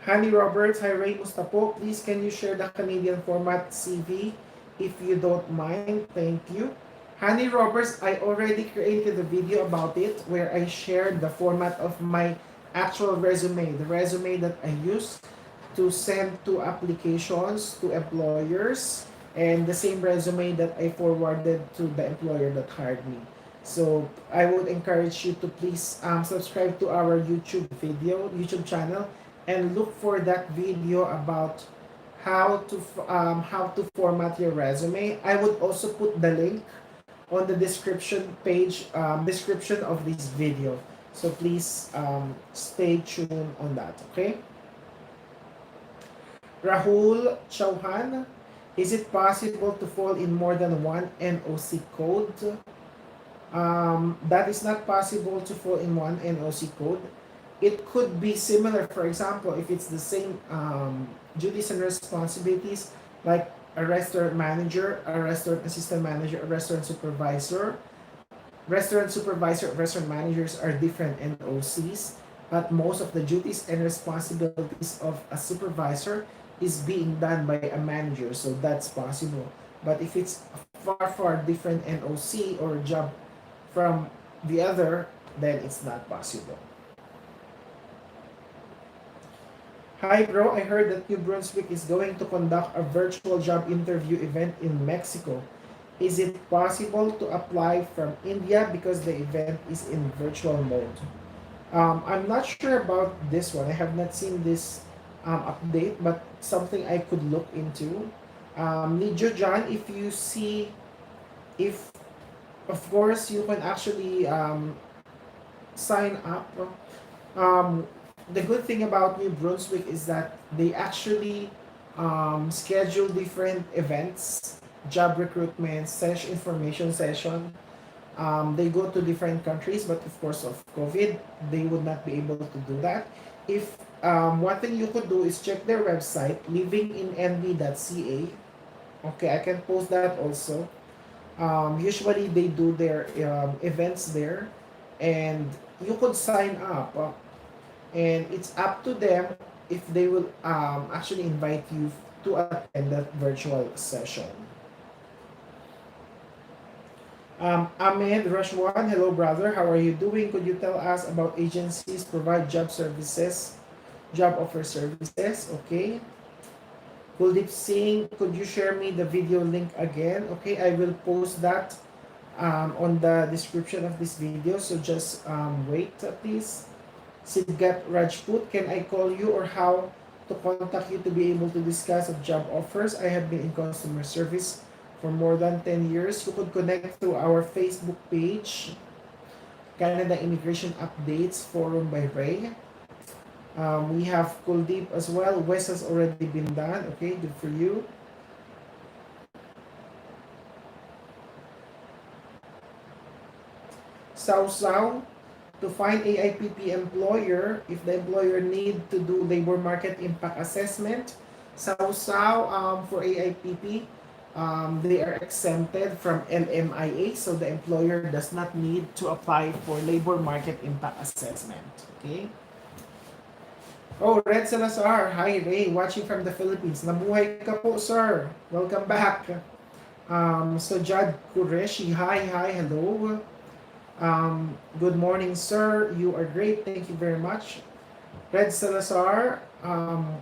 Honey Roberts, hi Ray Mustapo. Please can you share the Canadian format CV if you don't mind? Thank you. Honey Roberts, I already created a video about it where I shared the format of my actual resume, the resume that I use to send to applications to employers, and the same resume that I forwarded to the employer that hired me. So I would encourage you to please subscribe to our YouTube channel, and look for that video about how to format your resume. I would also put the link on the description of this video. So please stay tuned on that. Okay. Rahul Chauhan, is it possible to fall in more than one NOC code? That is not possible to fall in one NOC code. It could be similar, for example, if it's the same duties and responsibilities, like a restaurant manager, a restaurant assistant manager, a restaurant supervisor. Restaurant supervisor, restaurant managers are different NOCs, but most of the duties and responsibilities of a supervisor is being done by a manager, so that's possible. But if it's far different NOC or job from the other, then it's not possible. Hi bro, I heard that New Brunswick is going to conduct a virtual job interview event in Mexico. Is it possible to apply from India because the event is in virtual mode? I'm not sure about this one. I have not seen this update, but something I could look into. Nijo John, if you see, if of course you can actually sign up. Um, the good thing about New Brunswick is that they actually schedule different events, job recruitment, information session. They go to different countries, but of course of COVID, they would not be able to do that. If one thing you could do is check their website, livinginNB.ca. Okay, I can post that also. Usually they do their events there, and you could sign up. And it's up to them if they will actually invite you to attend that virtual session. Ahmed Rashwan, hello brother, how are you doing? Could you tell us about agencies provide job services, job offer services? Okay. Kuldeep Singh, could you share me the video link again? Okay, I will post that on the description of this video, so just wait please. Sidgat Rajput, can I call you or how to contact you to be able to discuss of job offers? I have been in customer service for more than 10 years. You could connect through our Facebook page, Canada Immigration Updates Forum by Ray. We have Kuldeep as well. West has already been done. Okay, good for you. Sao, to find AIPP employer, if the employer need to do labor market impact assessment, for AIPP, they are exempted from LMIA, so the employer does not need to apply for labor market impact assessment. Okay. Oh, Red Salazar, hi Ray, watching from the Philippines. Nabuhay ka po, sir. Welcome back. So Jad Qureshi, hi, hello. Good morning, sir. You are great. Thank you very much. Red Salazar,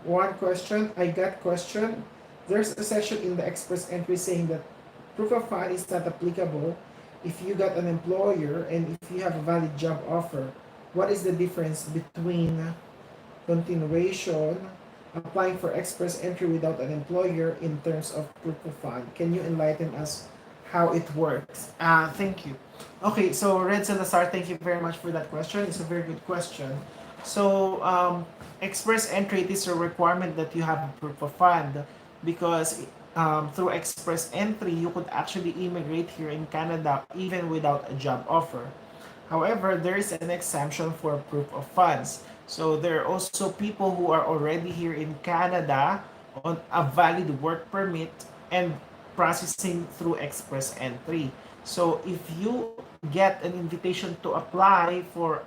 one question. I got question. There's a section in the express entry saying that proof of fund is not applicable if you got an employer and if you have a valid job offer. What is the difference between continuation, applying for express entry without an employer in terms of proof of fund? Can you enlighten us how it works? Thank you. Okay, so Red Salazar, thank you very much for that question. It's a very good question. So, express entry, it is a requirement that you have a proof of fund because through express entry, you could actually immigrate here in Canada even without a job offer. However, there is an exemption for proof of funds. So there are also people who are already here in Canada on a valid work permit and processing through express entry. So if you get an invitation to apply for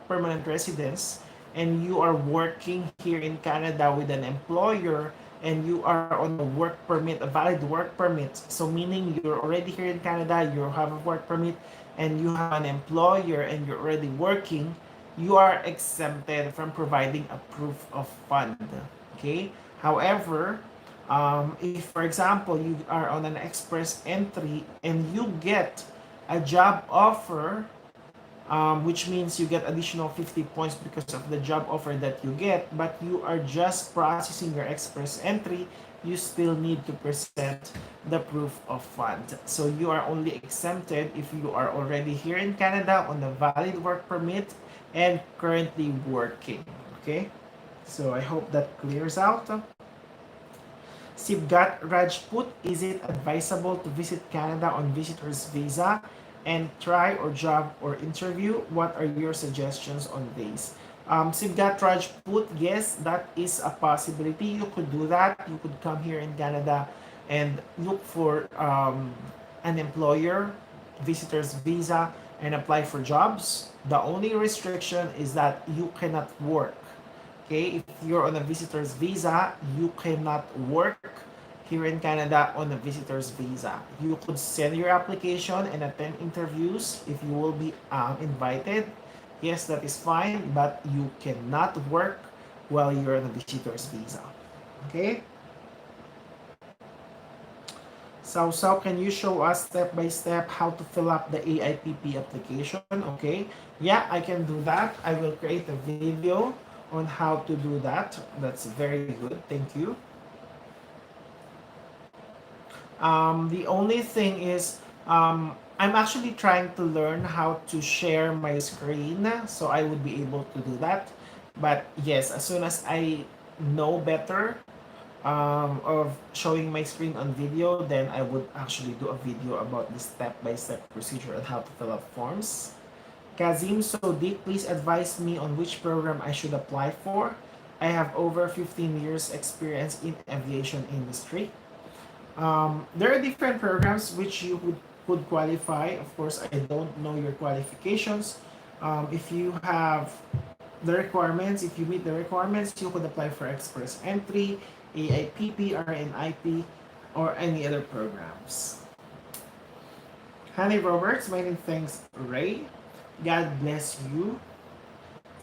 permanent residence and you are working here in Canada with an employer and you are on a work permit, a valid work permit, so meaning you're already here in Canada, you have a work permit, and you have an employer and you're already working, you are exempted from providing a proof of fund. Okay. However, if for example you are on an express entry and you get a job offer, which means you get additional 50 points because of the job offer that you get, but you are just processing your express entry, you still need to present the proof of fund. So you are only exempted if you are already here in Canada on a valid work permit and currently working. Okay? So I hope that clears out. Sibgat Rajput, is it advisable to visit Canada on visitor's visa and try or job or interview? What are your suggestions on this? Sibgat Rajput, yes, that is a possibility. You could do that. You could come here in Canada and look for an employer, visitor's visa, and apply for jobs. The only restriction is that you cannot work. Okay, if you're on a visitor's visa, you cannot work here in Canada on a visitor's visa. You could send your application and attend interviews if you will be invited. Yes, that is fine, but you cannot work while you're on a visitor's visa. Okay? So can you show us step by step how to fill up the AIPP application? Okay. Yeah, I can do that. I will create a video on how to do that. That's very good. Thank you. The only thing is, I'm actually trying to learn how to share my screen so I would be able to do that. But yes, as soon as I know better of showing my screen on video, then I would actually do a video about the step-by-step procedure on how to fill out forms. Kazim Sodik, please advise me on which program I should apply for. I have over 15 years experience in aviation industry. There are different programs which you could qualify. Of course, I don't know your qualifications. If you have the requirements, if you meet the requirements, you could apply for Express Entry, AIPP, RNIP, or any other programs. Honey Roberts, many thanks, Ray. God bless you.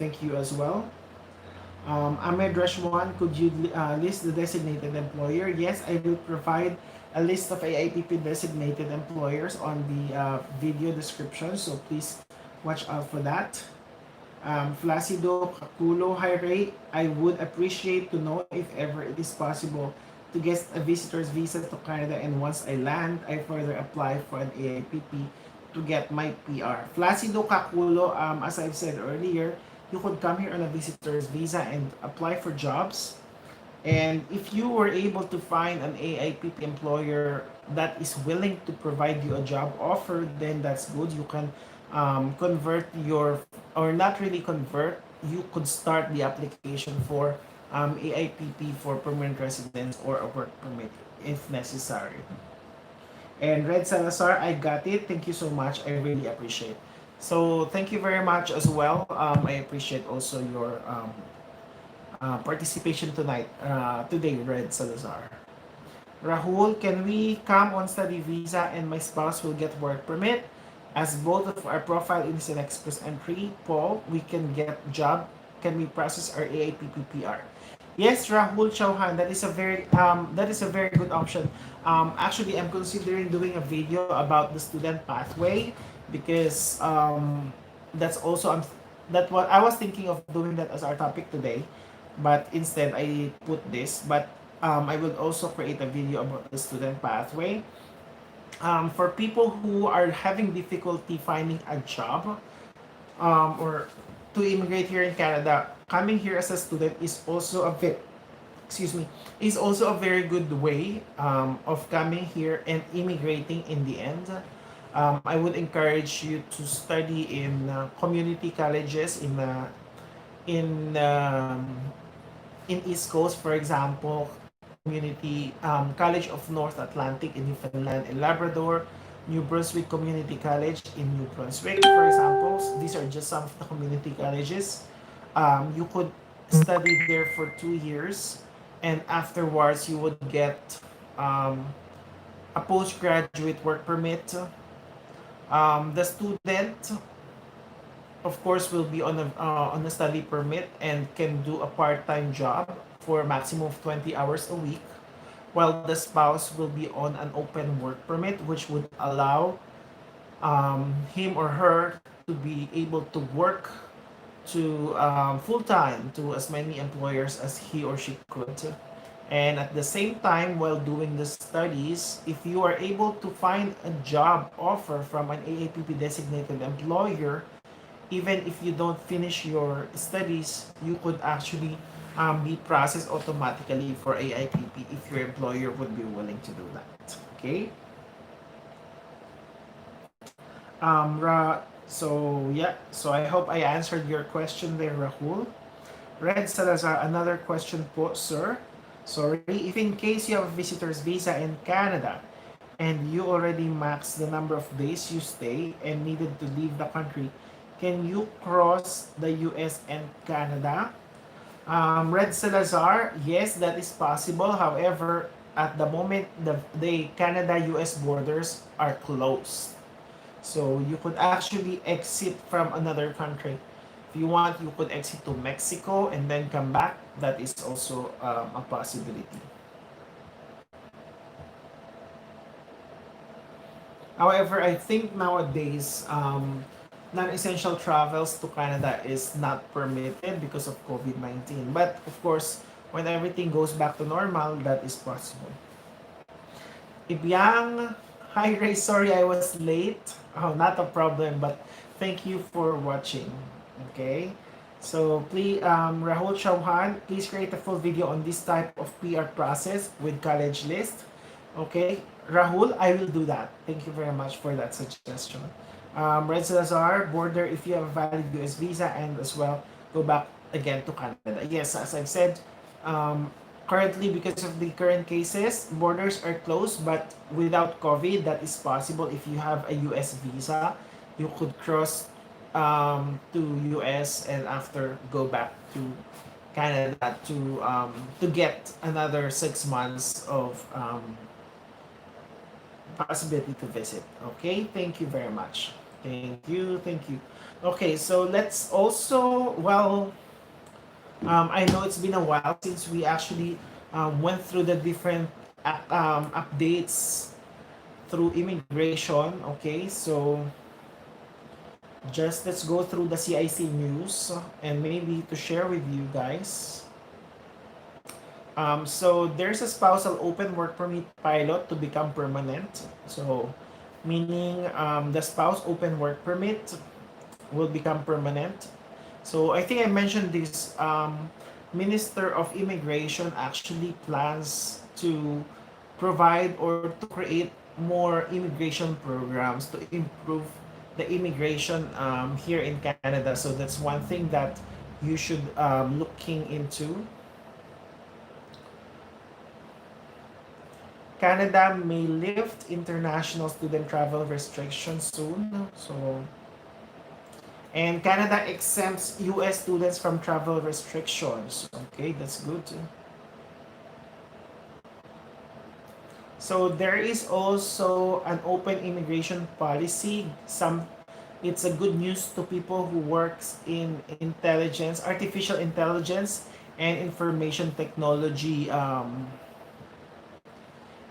Thank you as well. Ahmed Rashwan, could you list the designated employer? Yes, I will provide a list of AIPP designated employers on the video description, so please watch out for that. Flacido Caculo, hi Ray, I would appreciate to know if ever it is possible to get a visitor's visa to Canada, and once I land, I further apply for an AIPP to get my PR. Flacido Caculo, as I've said earlier, you could come here on a visitor's visa and apply for jobs. And if you were able to find an AIPP employer that is willing to provide you a job offer, then that's good. You can convert your, or not really convert, you could start the application for AIPP for permanent residence or a work permit if necessary. And Red Salazar, I got it. Thank you so much. I really appreciate. So thank you very much as well. I appreciate also your participation today, Red Salazar. Rahul, can we come on study visa and my spouse will get work permit? As both of our profile is an express entry, Paul, we can get job. Can we process our AIPP PR? Yes, Rahul Chauhan, that is a very good option. Actually, I'm considering doing a video about the student pathway because that's also that what I was thinking of doing that as our topic today, but instead I put this. But I will also create a video about the student pathway. For people who are having difficulty finding a job or to immigrate here in Canada, coming here as a student is also is also a very good way of coming here and immigrating in the end. I would encourage you to study in community colleges in East Coast, for example, Community College of North Atlantic in Newfoundland and Labrador, New Brunswick Community College in New Brunswick, for example. These are just some of the community colleges. You could study there for 2 years, and afterwards you would get um, a postgraduate work permit. The student, of course, will be on a study permit and can do a part-time job for a maximum of 20 hours a week, while the spouse will be on an open work permit, which would allow him or her to be able to work to full-time to as many employers as he or she could. And at the same time, while doing the studies, if you are able to find a job offer from an AIPP designated employer, even if you don't finish your studies, you could actually be processed automatically for AIPP if your employer would be willing to do that. Okay. So I hope I answered your question there, Rahul. Red Salazar, another question po, sir. Sorry, if in case you have a visitor's visa in Canada and you already maxed the number of days you stay and needed to leave the country, can you cross the US and Canada? Red Salazar, yes, that is possible. However, at the moment, the Canada-US borders are closed. So you could actually exit from another country. If you want, you could exit to Mexico and then come back. That is also a possibility. However, I think nowadays, non-essential travels to Canada is not permitted because of COVID-19. But of course, when everything goes back to normal, that is possible. Ibyang, hi Ray, sorry I was late. Oh, not a problem, but thank you for watching. Okay, so please, Rahul Chauhan, please create a full video on this type of PR process with college list. Okay, Rahul, I will do that. Thank you very much for that suggestion. Red Salazar, border if you have a valid US visa and as well go back again to Canada. Yes, as I've said, um, currently because of the current cases, borders are closed, but without COVID, that is possible. If you have a US visa, you could cross to US and after go back to Canada to get another 6 months of possibility to visit. Okay, thank you very much. Thank you, thank you. Okay, so let's also, well, I know it's been a while since we actually went through the different updates through immigration. Okay, so just let's go through the CIC news and maybe to share with you guys. So there's a spousal open work permit pilot to become permanent. So meaning the spouse open work permit will become permanent. So I think I mentioned this. Minister of Immigration actually plans to provide or to create more immigration programs to improve the immigration here in Canada. So that's one thing that you should looking into. Canada may lift international student travel restrictions soon. So, and Canada exempts US students from travel restrictions. Okay, that's good. So there is also an open immigration policy. It's a good news to people who works in intelligence, artificial intelligence, and information technology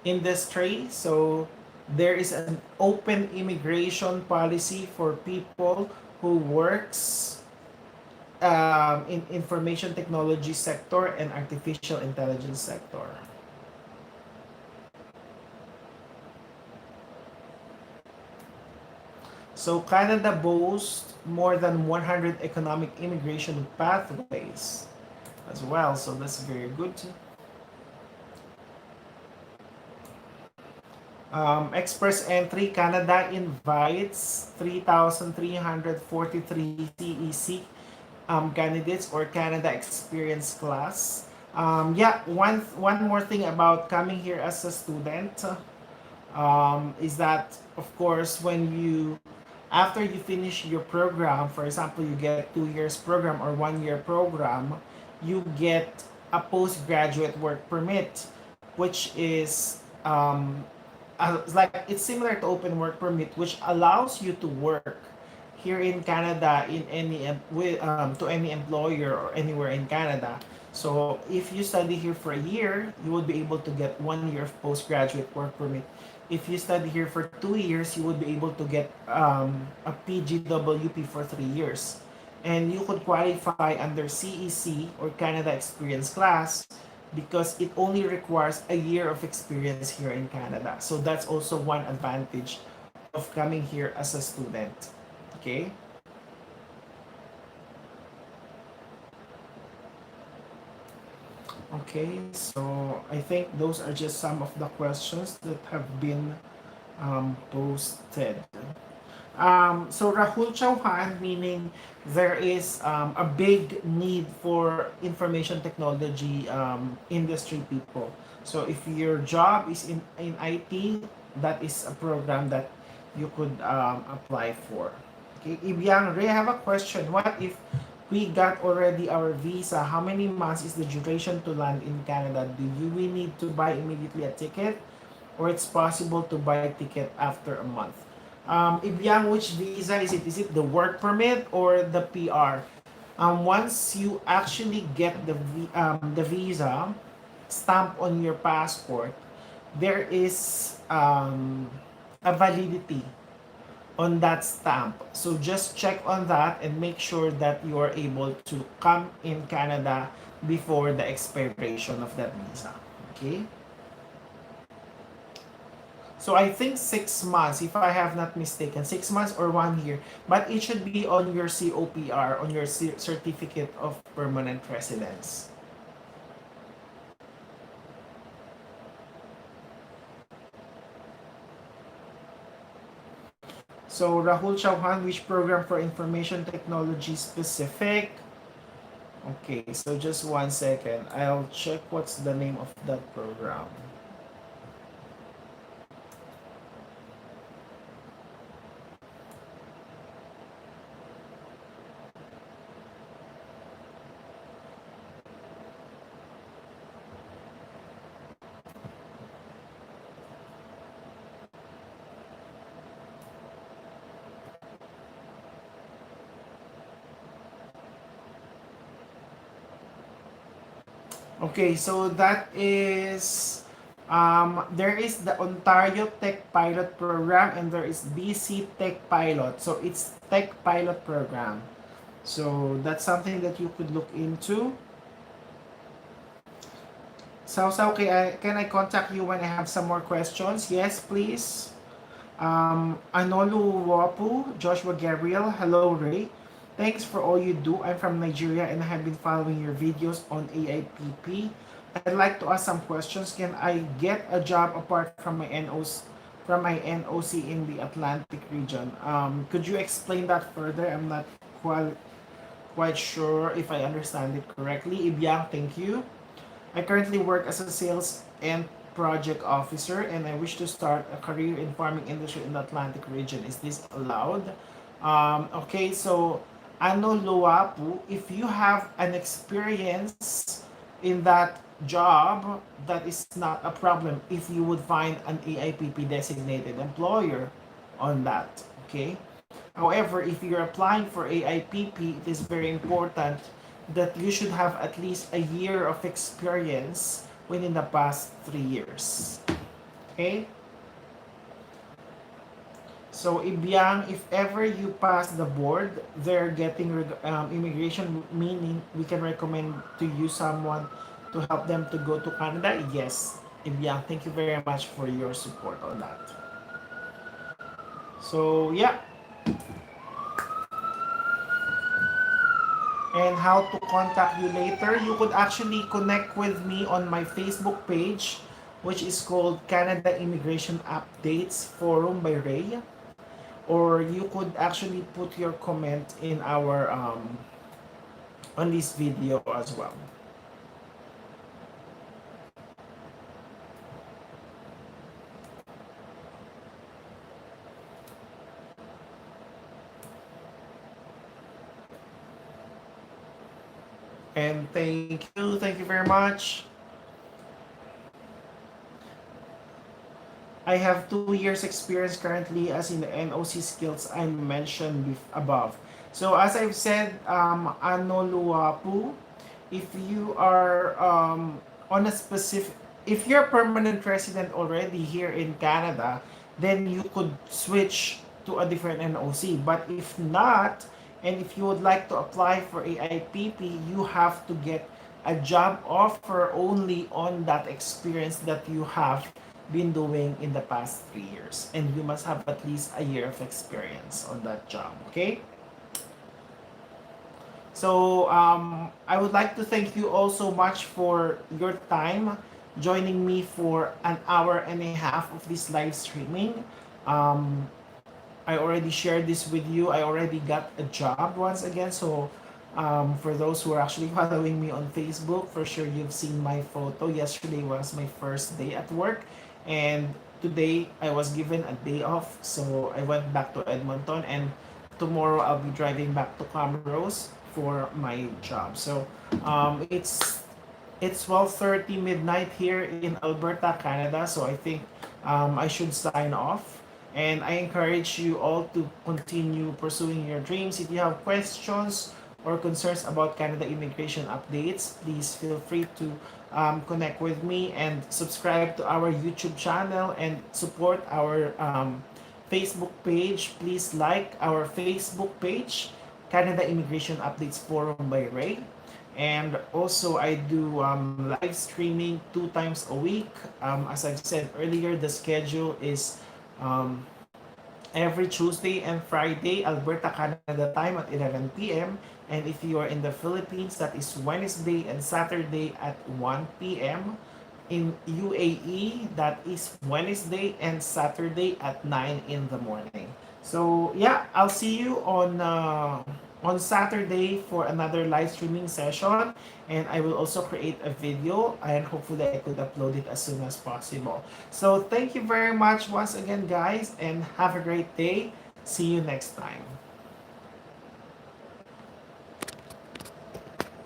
industry. So there is an open immigration policy for people who works in information technology sector and artificial intelligence sector. So Canada boasts more than 100 economic immigration pathways as well. So that's very good. Express entry, Canada invites 3,343 CEC candidates or Canada experience class. Yeah, one more thing about coming here as a student is that of course when you after you finish your program, for example you get 2 years program or 1 year program, you get a postgraduate work permit, which is like it's similar to open work permit, which allows you to work here in Canada in to any employer or anywhere in Canada. So if you study here for a year, you would be able to get 1 year of postgraduate work permit. If you study here for 2 years, you would be able to get a PGWP for 3 years. And you could qualify under CEC or Canada Experience class because it only requires a year of experience here in Canada. So that's also one advantage of coming here as a student. Okay? Okay, so I think those are just some of the questions that have been posted. So Rahul Chauhan, meaning there is a big need for information technology industry people. So if your job is in IT, that is a program that you could apply for. Okay, Ibiang Ray, I have a question. What if we got already our visa? How many months is the duration to land in Canada? We need to buy immediately a ticket, or it's possible to buy a ticket after a month? Ibiang, which visa is it? Is it the work permit or the PR? Once you actually get the visa stamp on your passport, there is a validity on that stamp. So just check on that and make sure that you are able to come in Canada before the expiration of that visa. Okay? So I think 6 months, if I have not mistaken, 6 months or 1 year, but it should be on your COPR, on your certificate of permanent residence. So Rahul Chauhan, which program for information technology specific? Okay, so just 1 second. I'll check what's the name of that program. Okay, so that is there is the Ontario Tech Pilot Program and there is BC Tech Pilot. So it's Tech Pilot Program. So that's something that you could look into. So can I contact you when I have some more questions? Yes, please. Anolu Wapu, Joshua Gabriel, hello Ray. Thanks for all you do. I'm from Nigeria and I have been following your videos on AIPP. I'd like to ask some questions. Can I get a job apart from my NOC in the Atlantic region? Could you explain that further? I'm not quite sure if I understand it correctly. Ibiang, thank you. I currently work as a sales and project officer and I wish to start a career in farming industry in the Atlantic region. Is this allowed? Okay, so ano luwapu, if you have an experience in that job, that is not a problem if you would find an AIPP designated employer on that. Okay. However, if you're applying for AIPP, it is very important that you should have at least a year of experience within the past 3 years. Okay? So, Ibiang, if ever you pass the board, they're getting immigration, meaning we can recommend to you someone to help them to go to Canada? Yes, Ibiang, thank you very much for your support on that. So, yeah. And how to contact you later, you could actually connect with me on my Facebook page, which is called Canada Immigration Updates Forum by Ray. Or you could actually put your comment in our on this video as well. And thank you very much. I have 2 years experience currently as in the NOC skills I mentioned above. So as I've said, ano luwapu, if you are on a specific, if you're a permanent resident already here in Canada, then you could switch to a different NOC. But if not, and if you would like to apply for AIPP, you have to get a job offer only on that experience that you have been doing in the past 3 years. And you must have at least a year of experience on that job, okay? So I would like to thank you all so much for your time joining me for an hour and a half of this live streaming. Um, I already shared this with you. I already got a job once again. So for those who are actually following me on Facebook, for sure you've seen my photo. Yesterday was my first day at work. And today I was given a day off. So I went back to Edmonton. And tomorrow I'll be driving back to Camrose for my job. So it's 12:30 midnight here in Alberta, Canada. So I think I should sign off. And I encourage you all to continue pursuing your dreams. If you have questions or concerns about Canada immigration updates, please feel free to connect with me and subscribe to our YouTube channel and support our Facebook page. Please like our Facebook page, Canada Immigration Updates Forum by Ray. And also, I do live streaming 2 times a week. As I've said earlier, the schedule is um, every Tuesday and Friday, Alberta, Canada time at 11 p.m. And if you are in the Philippines, that is Wednesday and Saturday at 1 p.m. In UAE, that is Wednesday and Saturday at 9 in the morning. So yeah, I'll see you on Saturday for another live streaming session, and I will also create a video and hopefully I could upload it as soon as possible. So thank you very much once again, guys, and have a great day. See you next time.